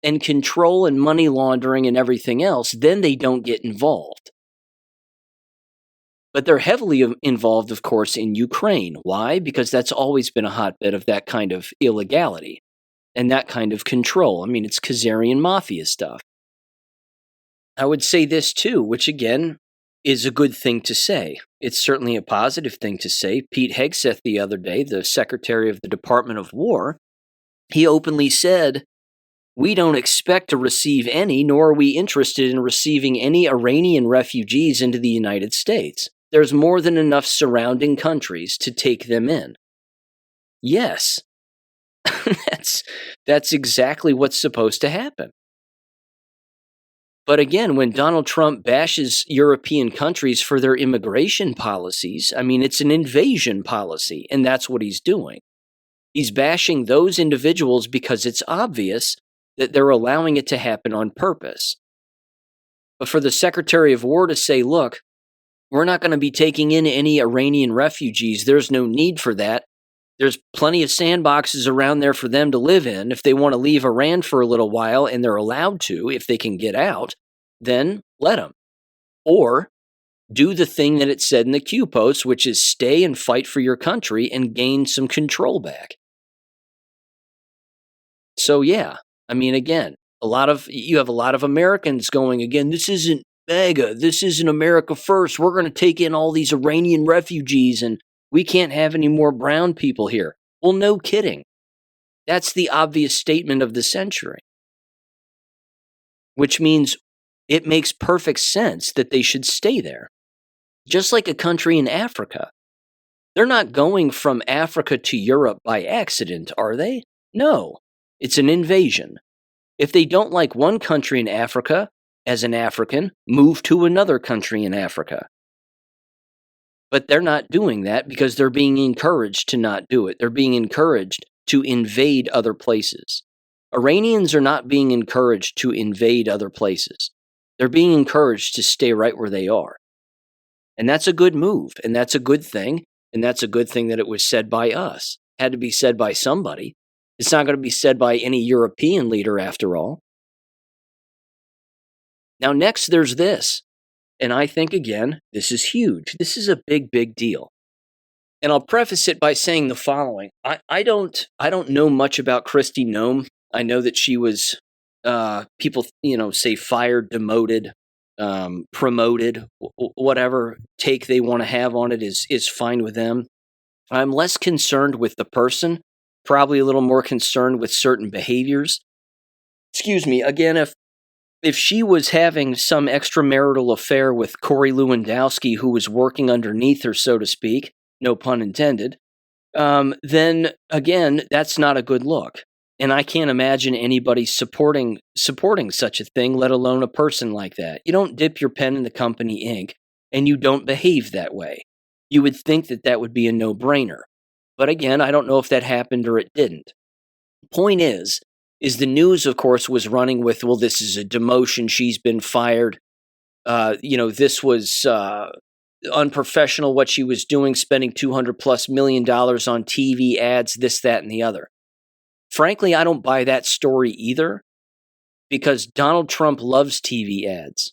and control and money laundering and everything else, then they don't get involved. But they're heavily involved, of course, in Ukraine. Why? Because that's always been a hotbed of that kind of illegality and that kind of control. It's Khazarian mafia stuff. I would say this too, which again is a good thing to say. It's certainly a positive thing to say. Pete Hegseth the other day, the Secretary of the Department of War, he openly said, we don't expect to receive any, nor are we interested in receiving any Iranian refugees into the United States. There's more than enough surrounding countries to take them in. Yes, that's exactly what's supposed to happen. But again, when Donald Trump bashes European countries for their immigration policies, it's an invasion policy, and that's what he's doing. He's bashing those individuals because it's obvious that they're allowing it to happen on purpose. But for the Secretary of War to say, look, we're not going to be taking in any Iranian refugees. There's no need for that. There's plenty of sandboxes around there for them to live in. If they want to leave Iran for a little while, and they're allowed to, if they can get out, then let them. Or do the thing that it said in the Q post, which is stay and fight for your country and gain some control back. So yeah, again, you have a lot of Americans going, again, this isn't MAGA, this isn't America first. We're going to take in all these Iranian refugees and we can't have any more brown people here. Well, no kidding. That's the obvious statement of the century, which means it makes perfect sense that they should stay there. Just like a country in Africa. They're not going from Africa to Europe by accident, are they? No, it's an invasion. If they don't like one country in Africa, as an African, move to another country in Africa. But they're not doing that because they're being encouraged to not do it. They're being encouraged to invade other places. Iranians are not being encouraged to invade other places. They're being encouraged to stay right where they are. And that's a good move, and that's a good thing, and that's a good thing that it was said by us. It had to be said by somebody. It's not going to be said by any European leader after all. Now, next, there's this. And I think, again, this is huge. This is a big, big deal. And I'll preface it by saying the following. I don't know much about Kristi Noem. I know that she was, people, say fired, demoted, promoted, whatever take they want to have on it is fine with them. I'm less concerned with the person, probably a little more concerned with certain behaviors. Excuse me, again, if she was having some extramarital affair with Corey Lewandowski, who was working underneath her, so to speak, no pun intended, then again, that's not a good look. And I can't imagine anybody supporting such a thing, let alone a person like that. You don't dip your pen in the company ink, and you don't behave that way. You would think that that would be a no-brainer. But again, I don't know if that happened or it didn't. Point is the news, of course, was running with, well, this is a demotion, she's been fired. This was unprofessional what she was doing, spending $200+ million on TV ads, this, that, and the other. Frankly, I don't buy that story either, because Donald Trump loves TV ads.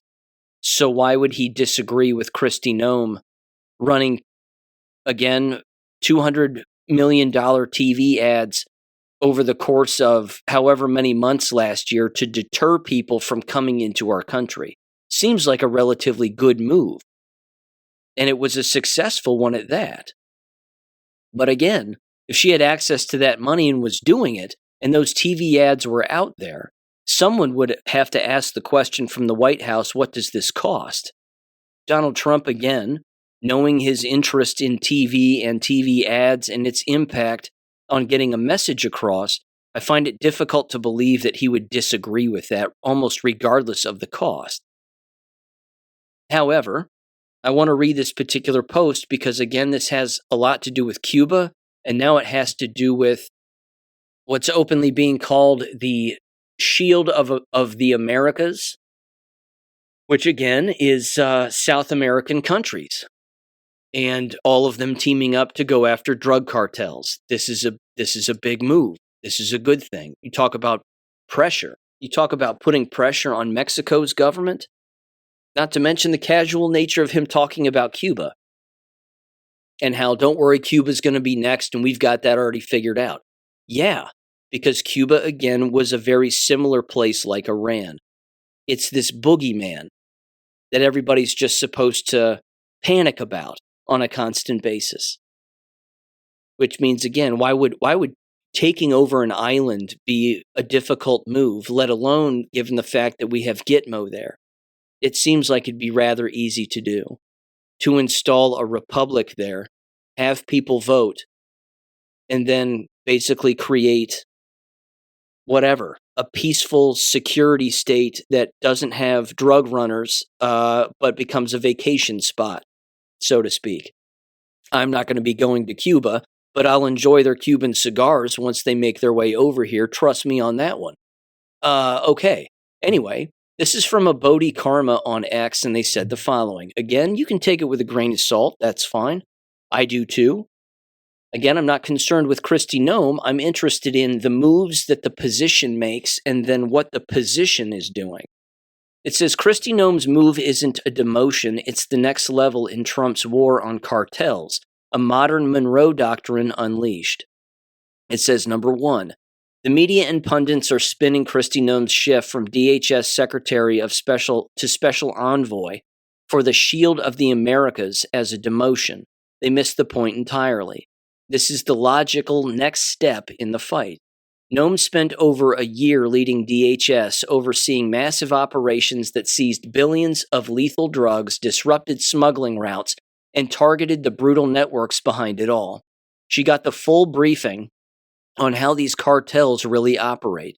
So why would he disagree with Kristi Noem running, again, $200 million TV ads over the course of however many months last year to deter people from coming into our country? Seems like a relatively good move. And it was a successful one at that. But again, if she had access to that money and was doing it, and those TV ads were out there, someone would have to ask the question from the White House, what does this cost? Donald Trump, again, knowing his interest in TV and TV ads and its impact on getting a message across, I find it difficult to believe that he would disagree with that, almost regardless of the cost. However, I want to read this particular post because, again, this has a lot to do with Cuba, and now it has to do with what's openly being called the Shield of the Americas, which, again, is South American countries, and all of them teaming up to go after drug cartels. This is a big move. This is a good thing. You talk about pressure. You talk about putting pressure on Mexico's government, not to mention the casual nature of him talking about Cuba and how, don't worry, Cuba's going to be next and we've got that already figured out. Yeah, because Cuba, again, was a very similar place like Iran. It's this boogeyman that everybody's just supposed to panic about on a constant basis. Which means, again, why would taking over an island be a difficult move, let alone given the fact that we have Gitmo there? It seems like it'd be rather easy to do. To install a republic there, have people vote, and then basically create whatever, a peaceful security state that doesn't have drug runners, but becomes a vacation spot, so to speak. I'm not going to be going to Cuba, but I'll enjoy their Cuban cigars once they make their way over here. Trust me on that one. Okay. Anyway, this is from a Bodhi Karma on X, and they said the following. Again, you can take it with a grain of salt. That's fine. I do too. Again, I'm not concerned with Kristi Noem. I'm interested in the moves that the position makes and then what the position is doing. It says Kristi Noem's move isn't a demotion. It's the next level in Trump's war on cartels, a modern Monroe Doctrine unleashed. It says, number one, the media and pundits are spinning Kristi Noem's shift from DHS Secretary of Special to Special Envoy for the Shield of the Americas as a demotion. They missed the point entirely. This is the logical next step in the fight. Noam spent over a year leading DHS, overseeing massive operations that seized billions of lethal drugs, disrupted smuggling routes, and targeted the brutal networks behind it all. She got the full briefing on how these cartels really operate,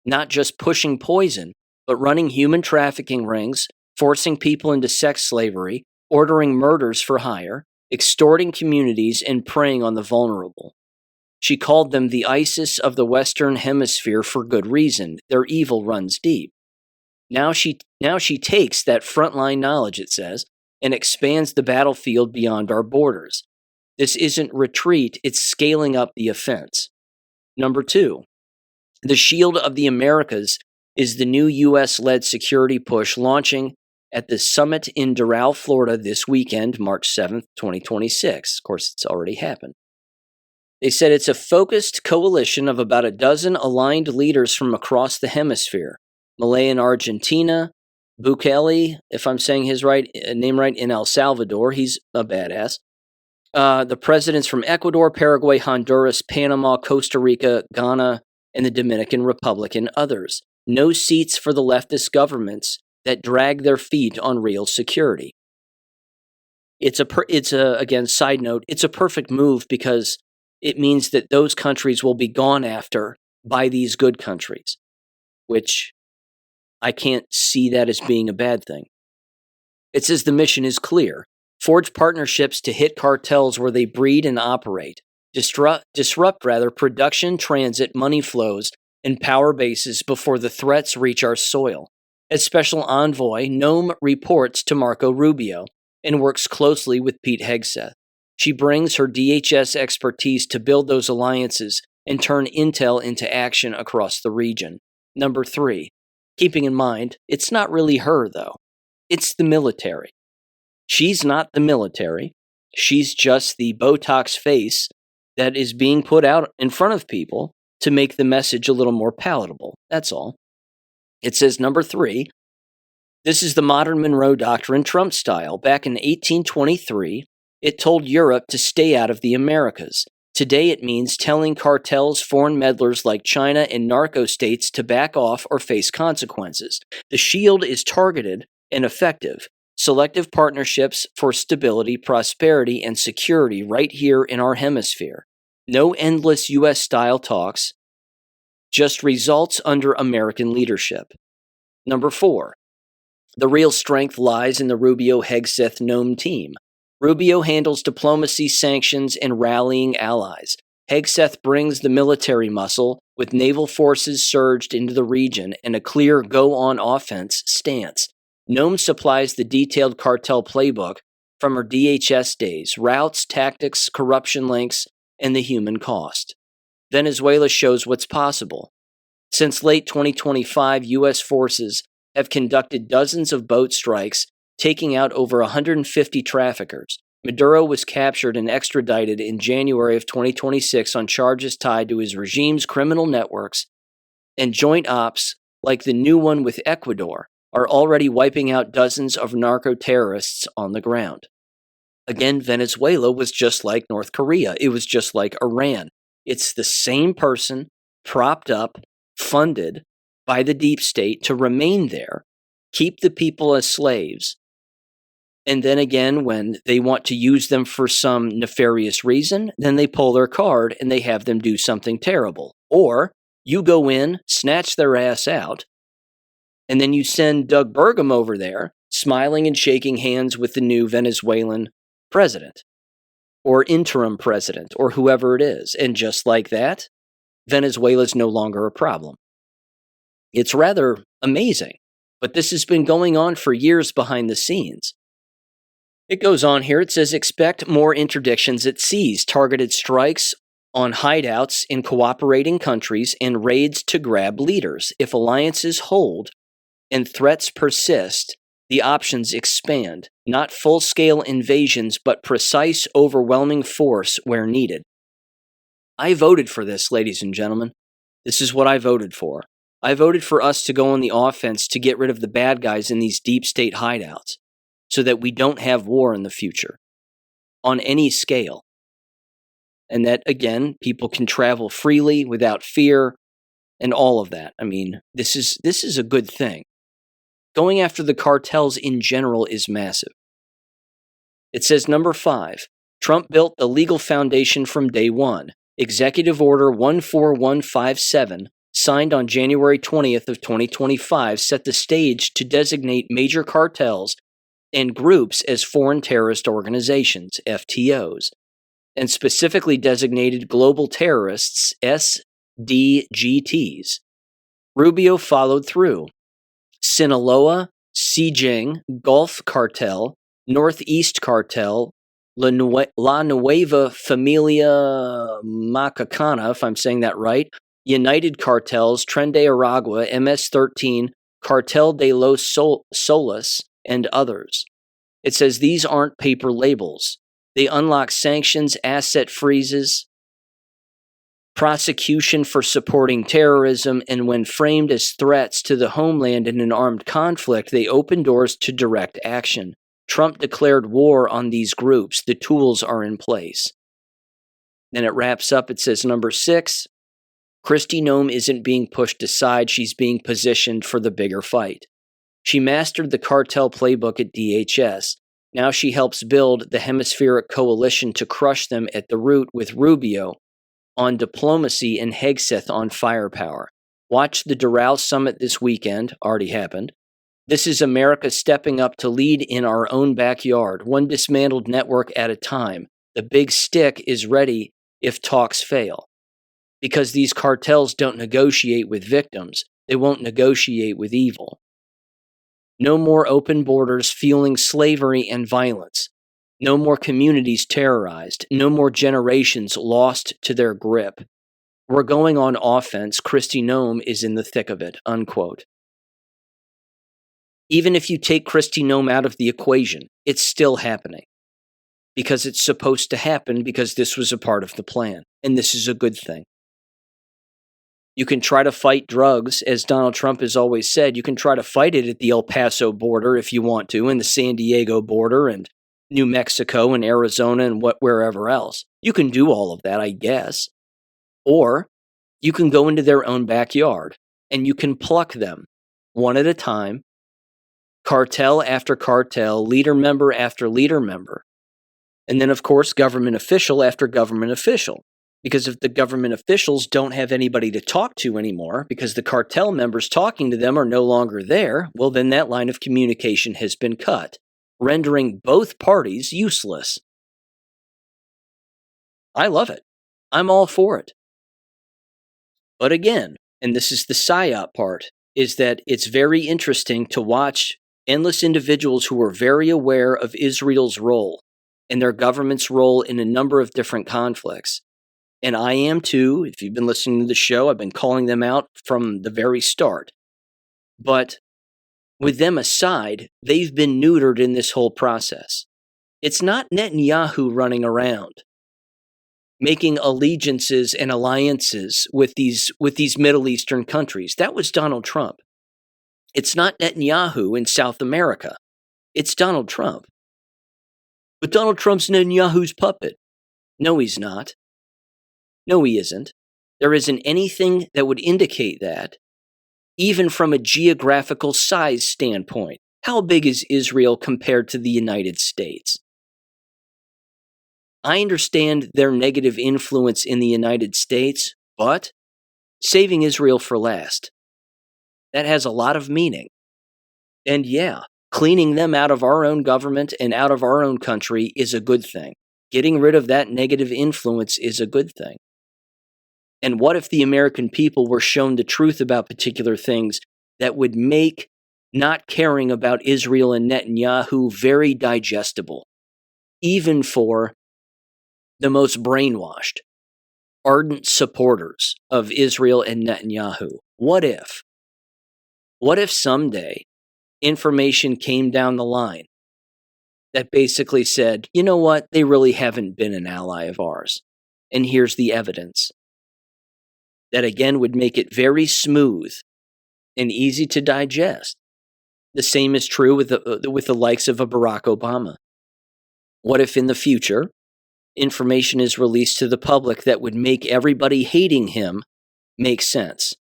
not just pushing poison, but running human trafficking rings, forcing people into sex slavery, ordering murders for hire, extorting communities, and preying on the vulnerable. She called them the ISIS of the Western Hemisphere for good reason. Their evil runs deep. Now she takes that frontline knowledge, it says, and expands the battlefield beyond our borders. This isn't retreat, it's scaling up the offense. Number 2, the Shield of the Americas is the new U.S.-led security push launching at the summit in Doral, Florida this weekend, March 7th, 2026. Of course, it's already happened. They said it's a focused coalition of about a dozen aligned leaders from across the hemisphere. Malay in Argentina, Bukele, if I'm saying his name right, in El Salvador. He's a badass. The presidents from Ecuador, Paraguay, Honduras, Panama, Costa Rica, Ghana, and the Dominican Republic, and others. No seats for the leftist governments that drag their feet on real security. Again, side note, it's a perfect move because it means that those countries will be gone after by these good countries, which I can't see that as being a bad thing. It says the mission is clear. Forge partnerships to hit cartels where they breed and operate. Disrupt production, transit, money flows, and power bases before the threats reach our soil. As special envoy, Noam reports to Marco Rubio and works closely with Pete Hegseth. She brings her DHS expertise to build those alliances and turn intel into action across the region. Number 3, keeping in mind, it's not really her, though. It's the military. She's not the military. She's just the Botox face that is being put out in front of people to make the message a little more palatable. That's all. It says, number 3, this is the modern Monroe Doctrine Trump style. Back in 1823, it told Europe to stay out of the Americas. Today it means telling cartels, foreign meddlers like China and narco states to back off or face consequences. The shield is targeted and effective. Selective partnerships for stability, prosperity, and security right here in our hemisphere. No endless U.S.-style talks, just results under American leadership. Number 4, the real strength lies in the Rubio-Hegseth-Noam team. Rubio handles diplomacy, sanctions, and rallying allies. Hegseth brings the military muscle, with naval forces surged into the region and a clear go-on-offense stance. Noam supplies the detailed cartel playbook from her DHS days, routes, tactics, corruption links, and the human cost. Venezuela shows what's possible. Since late 2025, U.S. forces have conducted dozens of boat strikes, taking out over 150 traffickers. Maduro was captured and extradited in January of 2026 on charges tied to his regime's criminal networks, and joint ops, like the new one with Ecuador, are already wiping out dozens of narco-terrorists on the ground. Again, Venezuela was just like North Korea. It was just like Iran. It's the same person, propped up, funded by the deep state to remain there, keep the people as slaves, and then again, when they want to use them for some nefarious reason, then they pull their card and they have them do something terrible. Or you go in, snatch their ass out, and then you send Doug Burgum over there, smiling and shaking hands with the new Venezuelan president, or interim president, or whoever it is. And just like that, Venezuela's no longer a problem. It's rather amazing, but this has been going on for years behind the scenes. It goes on here. It says, expect more interdictions at seas, targeted strikes on hideouts in cooperating countries, and raids to grab leaders. If alliances hold and threats persist, the options expand. Not full-scale invasions, but precise, overwhelming force where needed. I voted for this, ladies and gentlemen. This is what I voted for. I voted for us to go on the offense to get rid of the bad guys in these deep state hideouts, so that we don't have war in the future on any scale. And that, again, people can travel freely without fear and all of that. I mean, this is a good thing. Going after the cartels in general is massive. It says number 5, Trump built the legal foundation from day one. Executive Order 14157, signed on January 20th of 2025, set the stage to designate major cartels and groups as foreign terrorist organizations, FTOs, and specifically designated global terrorists, SDGTs. Rubio followed through. Sinaloa, Xijing, Gulf Cartel, Northeast Cartel, La Nueva Familia Macacana, if I'm saying that right, United Cartels, Tren de Aragua, MS-13, Cartel de los Solis, and others. It says these aren't paper labels. They unlock sanctions, asset freezes, prosecution for supporting terrorism, and when framed as threats to the homeland in an armed conflict, they open doors to direct action. Trump declared war on these groups. The tools are in place. Then it wraps up. It says, number 6, Kristi Noem isn't being pushed aside. She's being positioned for the bigger fight. She mastered the cartel playbook at DHS. Now she helps build the hemispheric coalition to crush them at the root with Rubio on diplomacy and Hegseth on firepower. Watch the Doral Summit this weekend. Already happened. This is America stepping up to lead in our own backyard, one dismantled network at a time. The big stick is ready if talks fail. Because these cartels don't negotiate with victims. They won't negotiate with evil. No more open borders fueling slavery and violence. No more communities terrorized. No more generations lost to their grip. We're going on offense. Kristi Noem is in the thick of it, unquote. Even if you take Kristi Noem out of the equation, it's still happening. Because it's supposed to happen because this was a part of the plan. And this is a good thing. You can try to fight drugs, as Donald Trump has always said. You can try to fight it at the El Paso border if you want to, and the San Diego border, and New Mexico, and Arizona, and wherever else. You can do all of that, I guess. Or you can go into their own backyard, and you can pluck them, one at a time, cartel after cartel, leader member after leader member. And then, of course, government official after government official. Because if the government officials don't have anybody to talk to anymore, because the cartel members talking to them are no longer there, well, then that line of communication has been cut, rendering both parties useless. I love it. I'm all for it. But again, and this is the psyop part, is that it's very interesting to watch endless individuals who are very aware of Israel's role and their government's role in a number of different conflicts. And I am too. If you've been listening to the show, I've been calling them out from the very start. But with them aside, they've been neutered in this whole process. It's not Netanyahu running around making allegiances and alliances with these Middle Eastern countries. That was Donald Trump. It's not Netanyahu in South America. It's Donald Trump. But Donald Trump's Netanyahu's puppet. No, he's not. No, he isn't. There isn't anything that would indicate that, even from a geographical size standpoint. How big is Israel compared to the United States? I understand their negative influence in the United States, but saving Israel for last. That has a lot of meaning. And yeah, cleaning them out of our own government and out of our own country is a good thing. Getting rid of that negative influence is a good thing. And what if the American people were shown the truth about particular things that would make not caring about Israel and Netanyahu very digestible, even for the most brainwashed, ardent supporters of Israel and Netanyahu? What if? What if someday information came down the line that basically said, you know what, they really haven't been an ally of ours, and here's the evidence? That again would make it very smooth and easy to digest. The same is true with the likes of a Barack Obama. What if in the future, information is released to the public that would make everybody hating him make sense?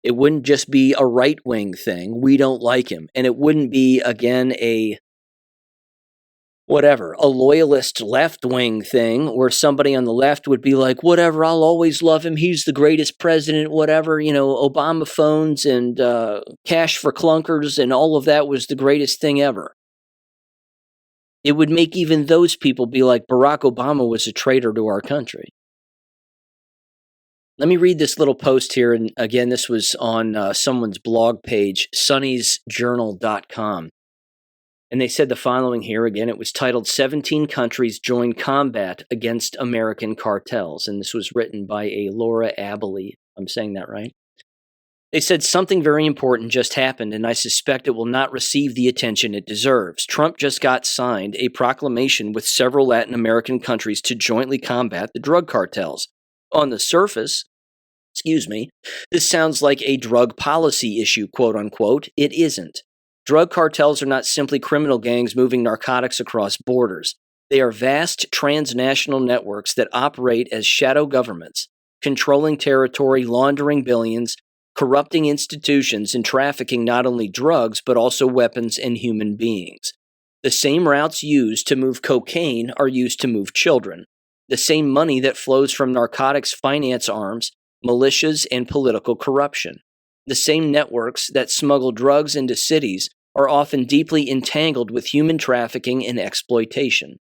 It wouldn't just be a right-wing thing. We don't like him. And it wouldn't be, again, a loyalist left-wing thing where somebody on the left would be like, whatever, I'll always love him. He's the greatest president, whatever, Obama phones and cash for clunkers and all of that was the greatest thing ever. It would make even those people be like, Barack Obama was a traitor to our country. Let me read this little post here. And again, this was on someone's blog page, sunnysjournal.com. And they said the following here. Again, it was titled 17 Countries Join Combat Against American Cartels. And this was written by a Laura Abilene. I'm saying that right? They said something very important just happened, and I suspect it will not receive the attention it deserves. Trump just got signed a proclamation with several Latin American countries to jointly combat the drug cartels. On the surface, this sounds like a drug policy issue, quote unquote. It isn't. Drug cartels are not simply criminal gangs moving narcotics across borders. They are vast transnational networks that operate as shadow governments, controlling territory, laundering billions, corrupting institutions, and trafficking not only drugs, but also weapons and human beings. The same routes used to move cocaine are used to move children. The same money that flows from narcotics finance arms, militias, and political corruption. The same networks that smuggle drugs into cities are often deeply entangled with human trafficking and exploitation.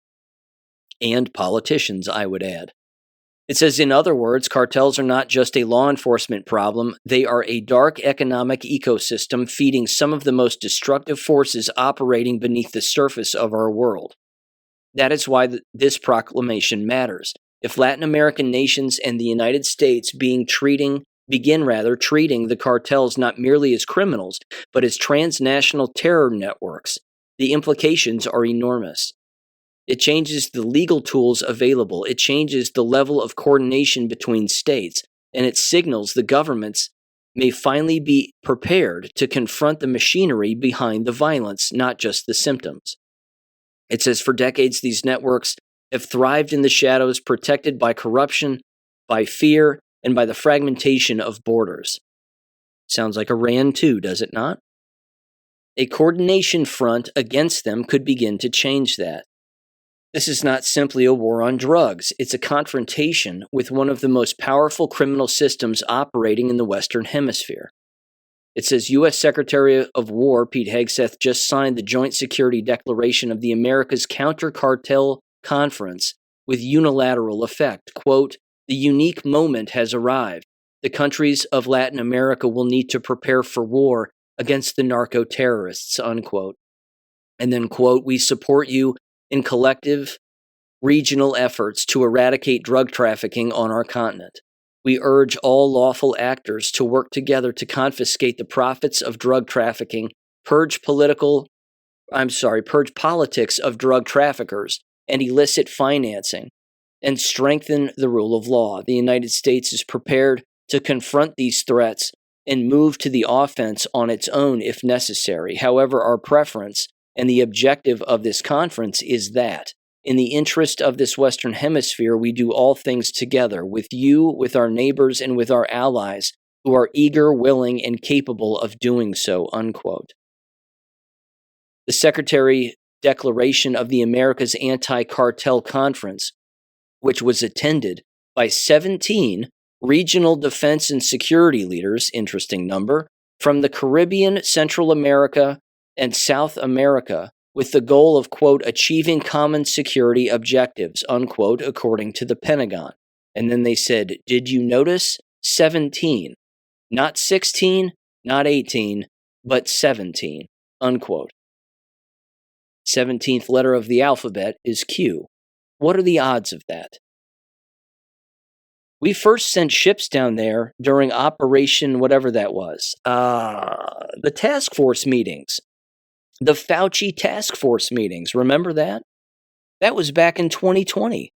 And politicians, I would add. It says, in other words, cartels are not just a law enforcement problem, they are a dark economic ecosystem feeding some of the most destructive forces operating beneath the surface of our world. That is why this proclamation matters. If Latin American nations and the United States begin treating the cartels not merely as criminals, but as transnational terror networks, the implications are enormous. It changes the legal tools available. It changes the level of coordination between states, and it signals the governments may finally be prepared to confront the machinery behind the violence, not just the symptoms. It says for decades, these networks have thrived in the shadows, protected by corruption, by fear, and by the fragmentation of borders. Sounds like Iran too, does it not? A coordination front against them could begin to change that. This is not simply a war on drugs. It's a confrontation with one of the most powerful criminal systems operating in the Western Hemisphere. It says U.S. Secretary of War Pete Hegseth just signed the Joint Security Declaration of the America's Counter-Cartel Conference with unilateral effect. Quote, the unique moment has arrived. The countries of Latin America will need to prepare for war against the narco-terrorists, unquote. And then, quote, we support you in collective regional efforts to eradicate drug trafficking on our continent. We urge all lawful actors to work together to confiscate the profits of drug trafficking, purge politics of drug traffickers and illicit financing, and strengthen the rule of law. The United States is prepared to confront these threats and move to the offense on its own if necessary. However, our preference and the objective of this conference is that, in the interest of this Western Hemisphere, we do all things together, with you, with our neighbors, and with our allies, who are eager, willing, and capable of doing so, unquote. The Secretary Declaration of the America's Anti-Cartel Conference, which was attended by 17 regional defense and security leaders, interesting number, from the Caribbean, Central America, and South America, with the goal of, quote, achieving common security objectives, unquote, according to the Pentagon. And then they said, did you notice? 17. Not 16, not 18, but 17, unquote. 17th letter of the alphabet is Q. What are the odds of that? We first sent ships down there during Operation whatever that was. The task force meetings. The Fauci task force meetings. Remember that? That was back in 2020.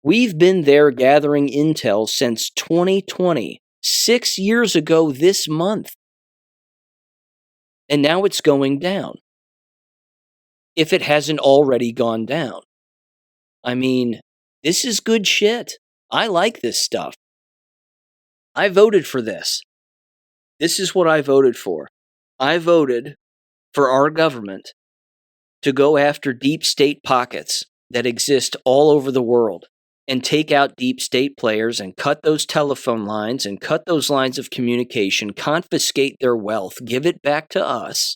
We've been there gathering intel since 2020, 6 years ago this month. And now it's going down. If it hasn't already gone down. I mean, this is good shit. I like this stuff. I voted for this. This is what I voted for. I voted for our government to go after deep state pockets that exist all over the world and take out deep state players and cut those telephone lines and cut those lines of communication, confiscate their wealth, give it back to us,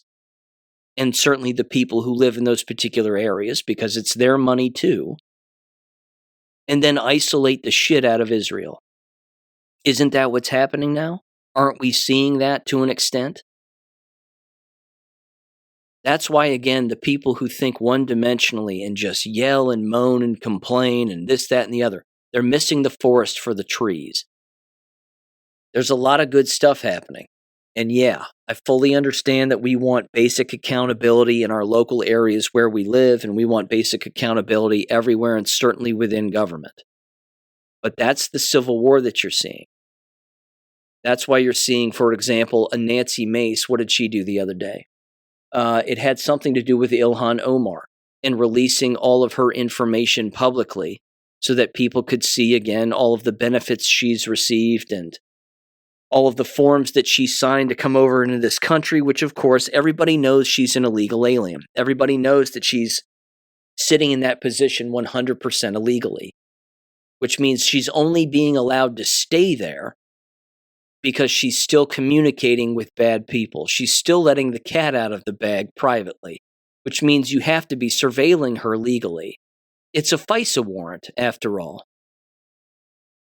and certainly the people who live in those particular areas, because it's their money too, and then isolate the shit out of Israel. Isn't that what's happening now? Aren't we seeing that to an extent? That's why, again, the people who think one-dimensionally and just yell and moan and complain and this, that, and the other, they're missing the forest for the trees. There's a lot of good stuff happening. And yeah, I fully understand that we want basic accountability in our local areas where we live, and we want basic accountability everywhere and certainly within government. But that's the civil war that you're seeing. That's why you're seeing, for example, a Nancy Mace. What did she do the other day? It had something to do with Ilhan Omar and releasing all of her information publicly so that people could see, again, all of the benefits she's received and all of the forms that she signed to come over into this country, which, of course, everybody knows she's an illegal alien. Everybody knows that she's sitting in that position 100% illegally, which means she's only being allowed to stay there because she's still communicating with bad people. She's still letting the cat out of the bag privately, which means you have to be surveilling her legally. It's a FISA warrant, after all.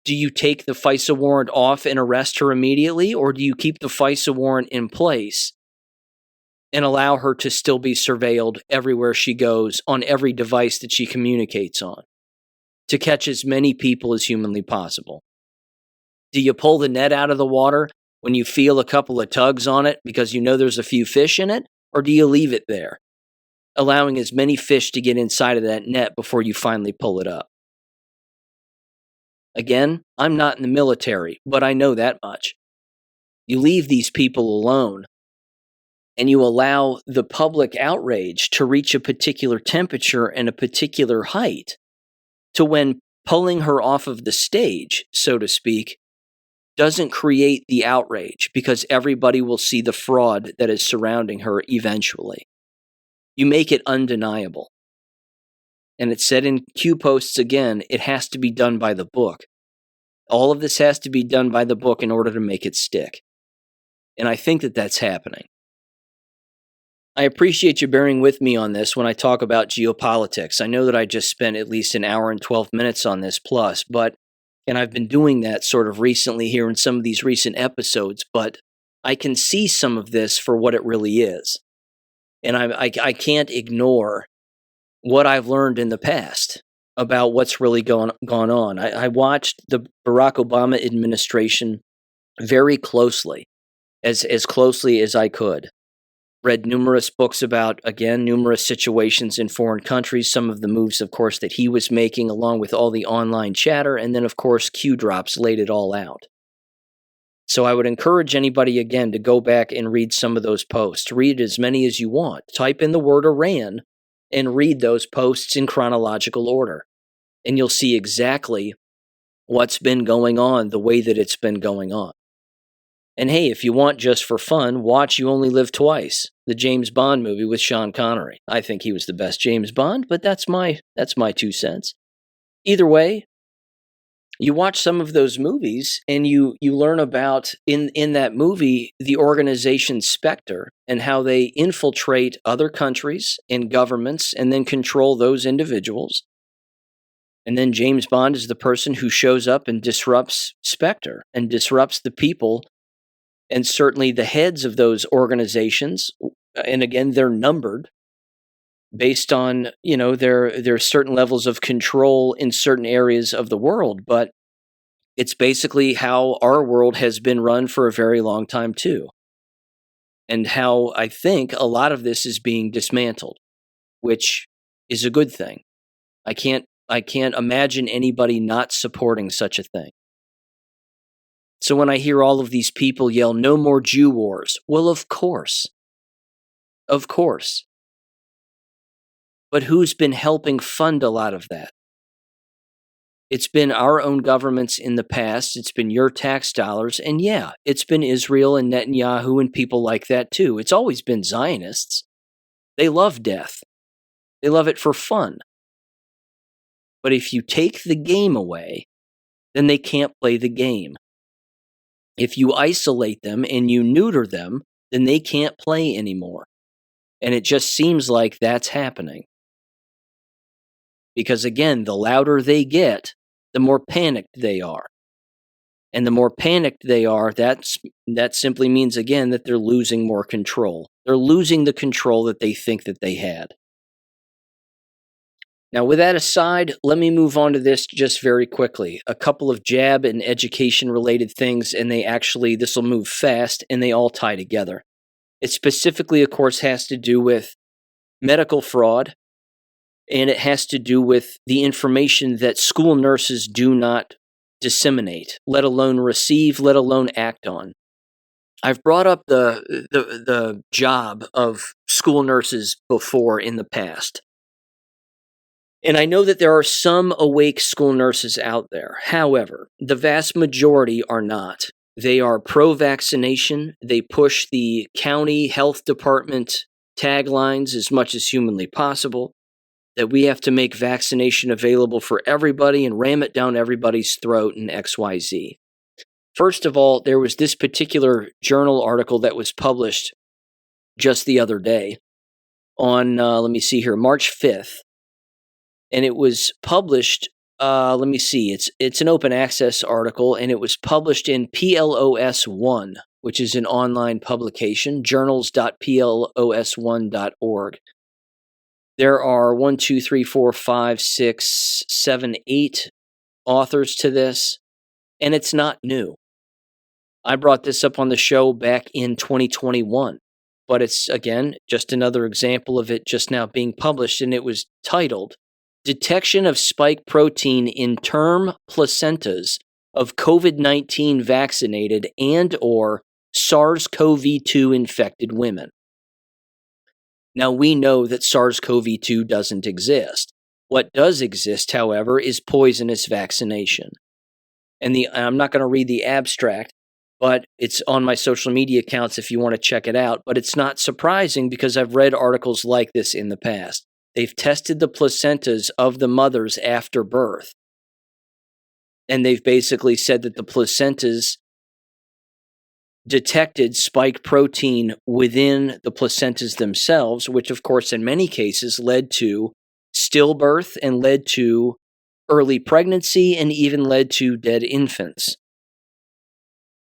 Do you take the FISA warrant off and arrest her immediately, or do you keep the FISA warrant in place and allow her to still be surveilled everywhere she goes on every device that she communicates on to catch as many people as humanly possible? Do you pull the net out of the water when you feel a couple of tugs on it because you know there's a few fish in it? Or do you leave it there, allowing as many fish to get inside of that net before you finally pull it up? Again, I'm not in the military, but I know that much. You leave these people alone, and you allow the public outrage to reach a particular temperature and a particular height to when pulling her off of the stage, so to speak, doesn't create the outrage because everybody will see the fraud that is surrounding her eventually. You make it undeniable. And it said in Q posts again, it has to be done by the book. All of this has to be done by the book in order to make it stick. And I think that that's happening. I appreciate you bearing with me on this when I talk about geopolitics. I know that I just spent at least an hour and 12 minutes on this plus, and I've been doing that sort of recently here in some of these recent episodes, but I can see some of this for what it really is. And I can't ignore what I've learned in the past about what's really gone on. I watched the Barack Obama administration very closely, as closely as I could. Read numerous books about, again, numerous situations in foreign countries, some of the moves, of course, that he was making, along with all the online chatter, and then, of course, Q drops laid it all out. So I would encourage anybody, again, to go back and read some of those posts. Read as many as you want. Type in the word Iran and read those posts in chronological order. And you'll see exactly what's been going on the way that it's been going on. And hey, if you want just for fun, watch You Only Live Twice, the James Bond movie with Sean Connery. I think he was the best James Bond, but that's my 2 cents. Either way, you watch some of those movies and you learn about, in that movie, the organization Spectre and how they infiltrate other countries and governments and then control those individuals. And then James Bond is the person who shows up and disrupts Spectre and disrupts the people and certainly the heads of those organizations. And again, they're numbered based on, their certain levels of control in certain areas of the world. But it's basically how our world has been run for a very long time too. And how I think a lot of this is being dismantled, which is a good thing. I can't imagine anybody not supporting such a thing. So when I hear all of these people yell, "No more Jew wars," well, of course. Of course. But who's been helping fund a lot of that? It's been our own governments in the past. It's been your tax dollars. And yeah, it's been Israel and Netanyahu and people like that too. It's always been Zionists. They love death. They love it for fun. But if you take the game away, then they can't play the game. If you isolate them and you neuter them, then they can't play anymore. And it just seems like that's happening. Because again, the louder they get, the more panicked they are. And the more panicked they are, that simply means, again, that they're losing more control. They're losing the control that they think that they had. Now, with that aside, let me move on to this just very quickly. A couple of jab and education-related things, and this will move fast, and they all tie together. It specifically, of course, has to do with medical fraud, and it has to do with the information that school nurses do not disseminate, let alone receive, let alone act on. I've brought up the job of school nurses before in the past. And I know that there are some awake school nurses out there. However, the vast majority are not. They are pro-vaccination. They push the county health department taglines as much as humanly possible, that we have to make vaccination available for everybody and ram it down everybody's throat in XYZ. First of all, there was this particular journal article that was published just the other day on, March 5th. And it was published, it's an open access article, and it was published in PLOS1, which is an online publication, journals.plos1.org. There are 8 authors to this, and it's not new. I brought this up on the show back in 2021, but it's, again, just another example of it just now being published, and it was titled, Detection of Spike Protein in Term Placentas of COVID-19 Vaccinated and or SARS-CoV-2 Infected Women. Now, we know that SARS-CoV-2 doesn't exist. What does exist, however, is poisonous vaccination. And I'm not going to read the abstract, but it's on my social media accounts if you want to check it out. But it's not surprising because I've read articles like this in the past. They've tested the placentas of the mothers after birth. And they've basically said that the placentas detected spike protein within the placentas themselves, which of course in many cases led to stillbirth and led to early pregnancy and even led to dead infants.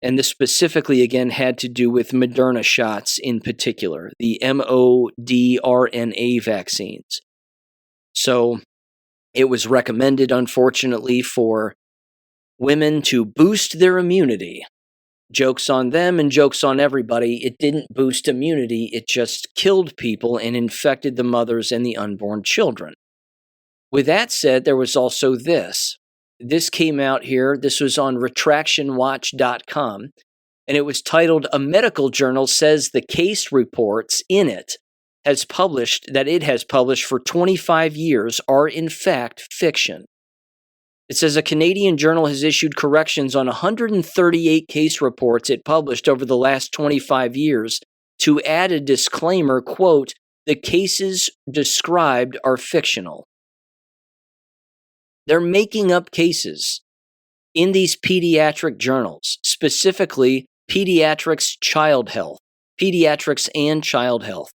And this specifically, again, had to do with Moderna shots in particular, the mRNA vaccines. So it was recommended, unfortunately, for women to boost their immunity. Joke's on them and joke's on everybody. It didn't boost immunity. It just killed people and infected the mothers and the unborn children. With that said, there was also this. This came out here. This was on retractionwatch.com, and it was titled, A Medical Journal Says the Case Reports in it has published for 25 years are in fact fiction. It says a Canadian journal has issued corrections on 138 case reports it published over the last 25 years to add a disclaimer, quote, the cases described are fictional. They're making up cases in these pediatric journals, specifically Pediatrics Child Health. Pediatrics and Child Health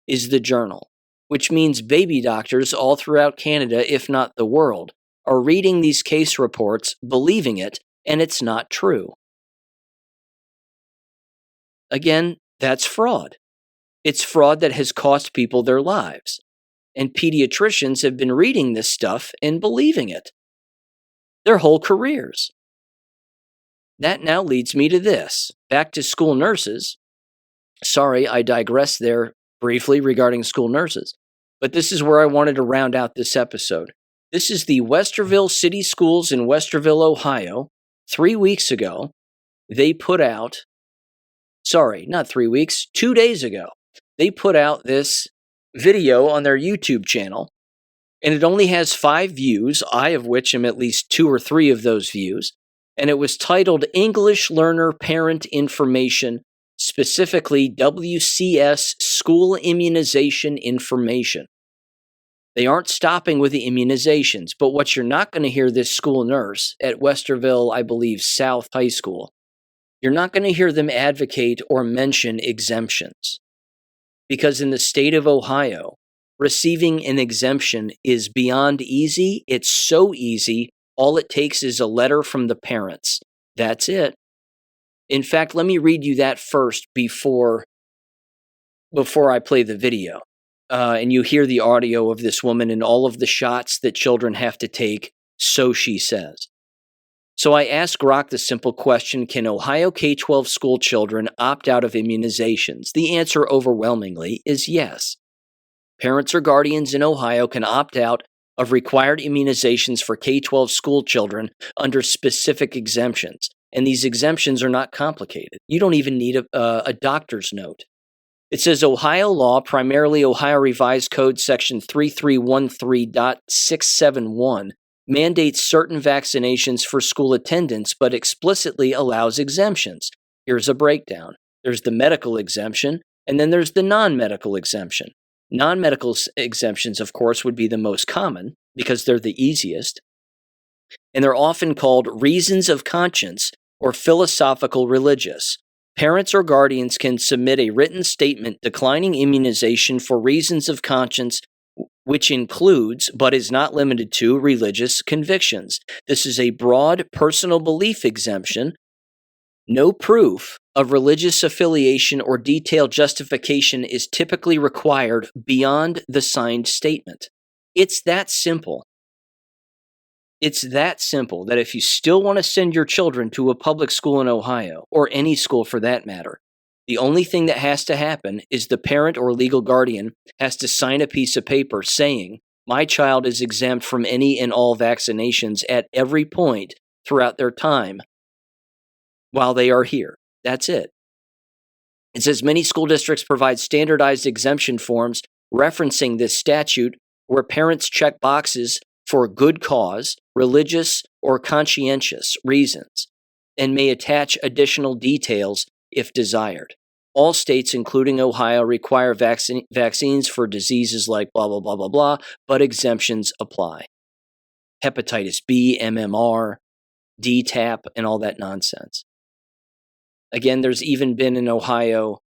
is the journal, which means baby doctors all throughout Canada, if not the world, are reading these case reports, believing it, and it's not true. Again, that's fraud. It's fraud that has cost people their lives. And pediatricians have been reading this stuff and believing it their whole careers. That now leads me to this. Back to school nurses. Sorry, I digressed there briefly regarding school nurses. But this is where I wanted to round out this episode. This is the Westerville City Schools in Westerville, Ohio. 3 weeks ago, they put out, 2 days ago, they put out this video on their YouTube channel, And it only has 5 views, I of which am at least 2 or 3 of those views. And it was titled English Learner Parent Information, specifically WCS School Immunization Information. They aren't stopping with the immunizations, but what you're not going to hear this school nurse at Westerville, I believe, South High School, you're not going to hear them advocate or mention exemptions. Because in the state of Ohio, receiving an exemption is beyond easy. It's so easy, all it takes is a letter from the parents. That's it. In fact, let me read you that first before I play the video. And you hear the audio of this woman and all of the shots that children have to take, so she says. So I asked Grok the simple question, can Ohio K-12 school children opt out of immunizations? The answer overwhelmingly is yes. Parents or guardians in Ohio can opt out of required immunizations for K-12 school children under specific exemptions. And these exemptions are not complicated. You don't even need a doctor's note. It says Ohio law, primarily Ohio Revised Code section 3313.671, mandates certain vaccinations for school attendance, but explicitly allows exemptions. Here's a breakdown. There's the medical exemption, and then there's the non-medical exemption. Non-medical exemptions, of course, would be the most common because they're the easiest. And they're often called reasons of conscience or philosophical religious. Parents or guardians can submit a written statement declining immunization for reasons of conscience, which includes, but is not limited to, religious convictions. This is a broad personal belief exemption. No proof of religious affiliation or detailed justification is typically required beyond the signed statement. It's that simple. It's that simple that if you still want to send your children to a public school in Ohio, or any school for that matter, the only thing that has to happen is the parent or legal guardian has to sign a piece of paper saying, my child is exempt from any and all vaccinations at every point throughout their time while they are here. That's it. It says many school districts provide standardized exemption forms referencing this statute where parents check boxes for good cause, religious, or conscientious reasons, and may attach additional details if desired. All states, including Ohio, require vaccines for diseases like blah, blah, blah, blah, blah, but exemptions apply. Hepatitis B, MMR, DTaP, and all that nonsense. Again, there's even been in Ohio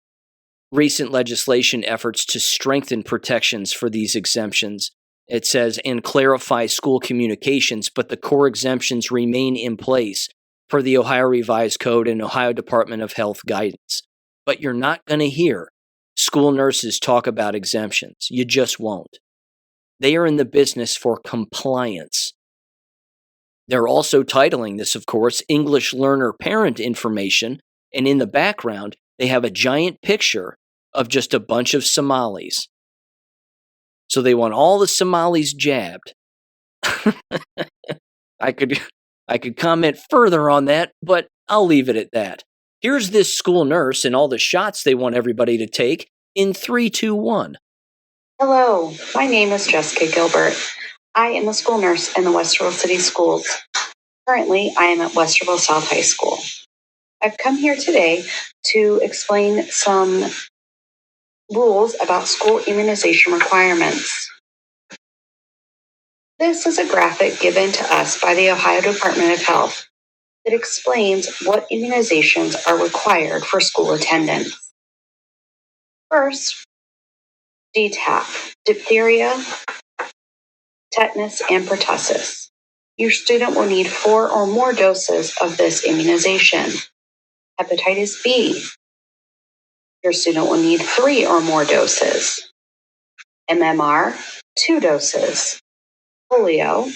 recent legislation efforts to strengthen protections for these exemptions. It says, and clarify school communications, but the core exemptions remain in place per the Ohio Revised Code and Ohio Department of Health guidance. But you're not going to hear school nurses talk about exemptions. You just won't. They are in the business for compliance. They're also titling this, of course, English Learner Parent Information, and in the background, they have a giant picture of just a bunch of Somalis. So they want all the Somalis jabbed. I could comment further on that, but I'll leave it at that. Here's this school nurse and all the shots they want everybody to take in 3, 2, 1. Hello, my name is Jessica Gilbert. I am a school nurse in the Westerville City Schools. Currently, I am at Westerville South High School. I've come here today to explain some rules about school immunization requirements. This is a graphic given to us by the Ohio Department of Health that explains what immunizations are required for school attendance. First, DTaP, diphtheria, tetanus, and pertussis. Your student will need 4 or more doses of this immunization. Hepatitis B. Your student will need 3 or more doses. MMR, 2 doses. Polio,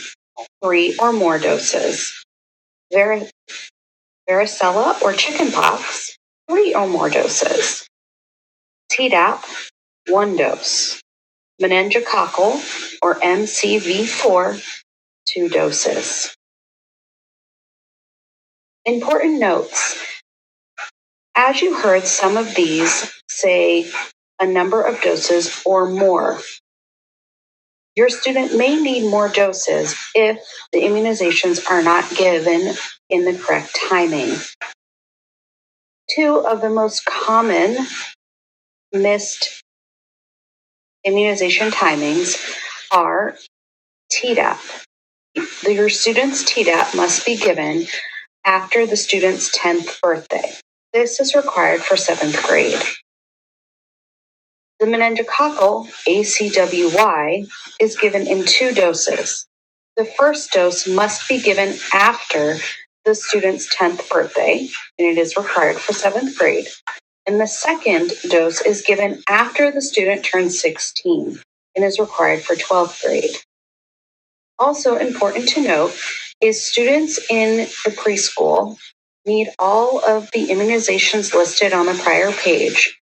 3 or more doses. Varicella or chickenpox, 3 or more doses. Tdap, 1 dose. Meningococcal or MCV4, 2 doses. Important notes. As you heard, some of these say a number of doses or more. Your student may need more doses if the immunizations are not given in the correct timing. Two of the most common missed immunization timings are Tdap. Your student's Tdap must be given after the student's 10th birthday. This is required for 7th grade. The meningococcal ACWY is given in 2 doses. The first dose must be given after the student's 10th birthday, and it is required for 7th grade. And the second dose is given after the student turns 16 and is required for 12th grade. Also important to note is students in the preschool need all of the immunizations listed on the prior page,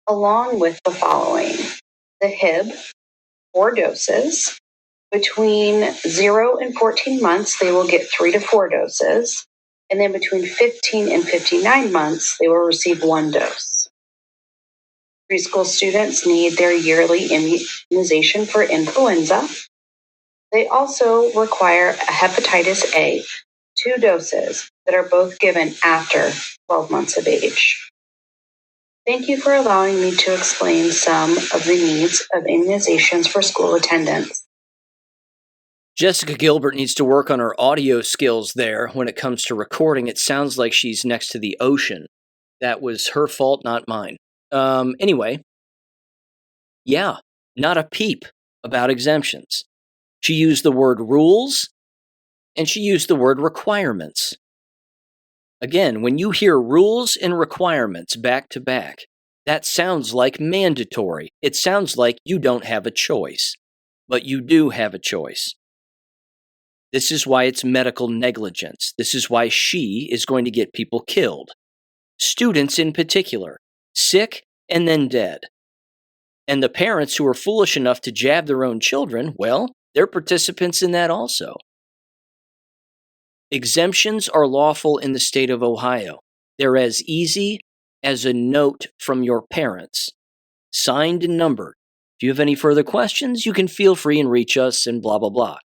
along with the following: the Hib, 4 doses. Between 0 and 14 months, they will get 3 to 4 doses. And then between 15 and 59 months, they will receive 1 dose. Preschool students need their yearly immunization for influenza. They also require a hepatitis A, 2 doses that are both given after 12 months of age. Thank you for allowing me to explain some of the needs of immunizations for school attendance. Jessica Gilbert needs to work on her audio skills there when it comes to recording. It sounds like she's next to the ocean. That was her fault, not mine. Anyway, yeah, not a peep about exemptions. She used the word rules, and she used the word requirements. Again, when you hear rules and requirements back to back, that sounds like mandatory. It sounds like you don't have a choice, but you do have a choice. This is why it's medical negligence. This is why she is going to get people killed. Students in particular, sick and then dead. And the parents who are foolish enough to jab their own children, well, they're participants in that also. Exemptions are lawful in the state of Ohio. They're as easy as a note from your parents, signed and numbered. If you have any further questions, you can feel free and reach us and blah, blah, blah.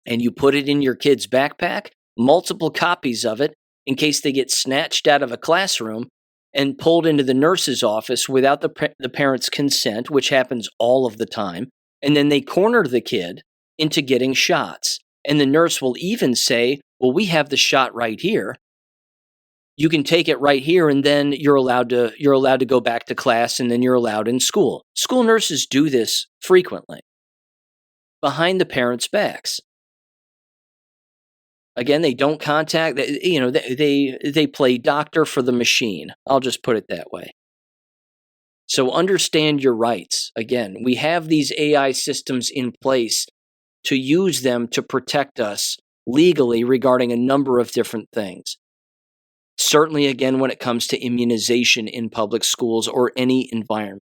And you put it in your kid's backpack, multiple copies of it, in case they get snatched out of a classroom and pulled into the nurse's office without the parent's consent, which happens all of the time. And then they corner the kid into getting shots. And the nurse will even say, well, we have the shot right here. You can take it right here, and then you're allowed to go back to class, and then you're allowed in school. School nurses do this frequently behind the parents' backs. Again, they don't contact, they play doctor for the machine. I'll just put it that way. So understand your rights. Again, we have these AI systems in place to use them to protect us legally regarding a number of different things. Certainly, again, when it comes to immunization in public schools or any environment.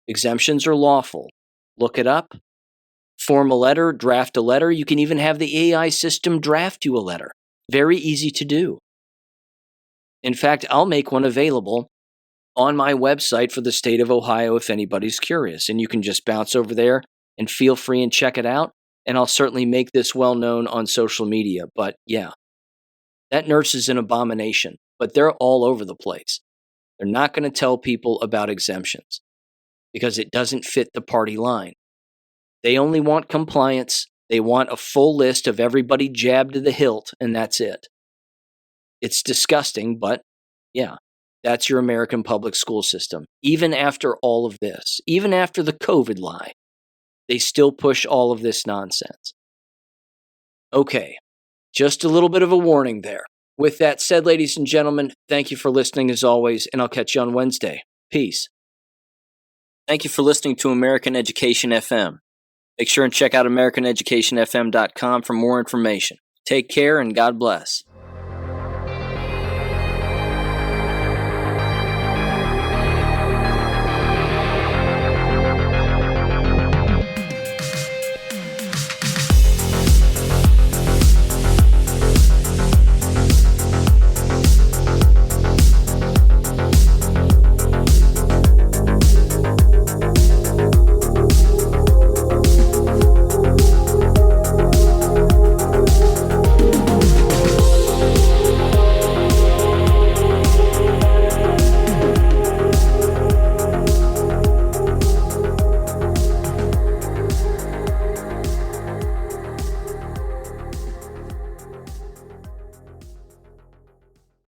Exemptions are lawful. Look it up. Form a letter, draft a letter. You can even have the AI system draft you a letter. Very easy to do. In fact, I'll make one available on my website for the state of Ohio if anybody's curious. And you can just bounce over there and feel free and check it out. And I'll certainly make this well known on social media. But yeah, that nurse is an abomination. But they're all over the place. They're not going to tell people about exemptions because it doesn't fit the party line. They only want compliance. They want a full list of everybody jabbed to the hilt, and that's it. It's disgusting, but yeah, that's your American public school system. Even after all of this, even after the COVID lie, they still push all of this nonsense. Okay, just a little bit of a warning there. With that said, ladies and gentlemen, thank you for listening as always, and I'll catch you on Wednesday. Peace. Thank you for listening to American Education FM. Make sure and check out AmericanEducationFM.com for more information. Take care and God bless.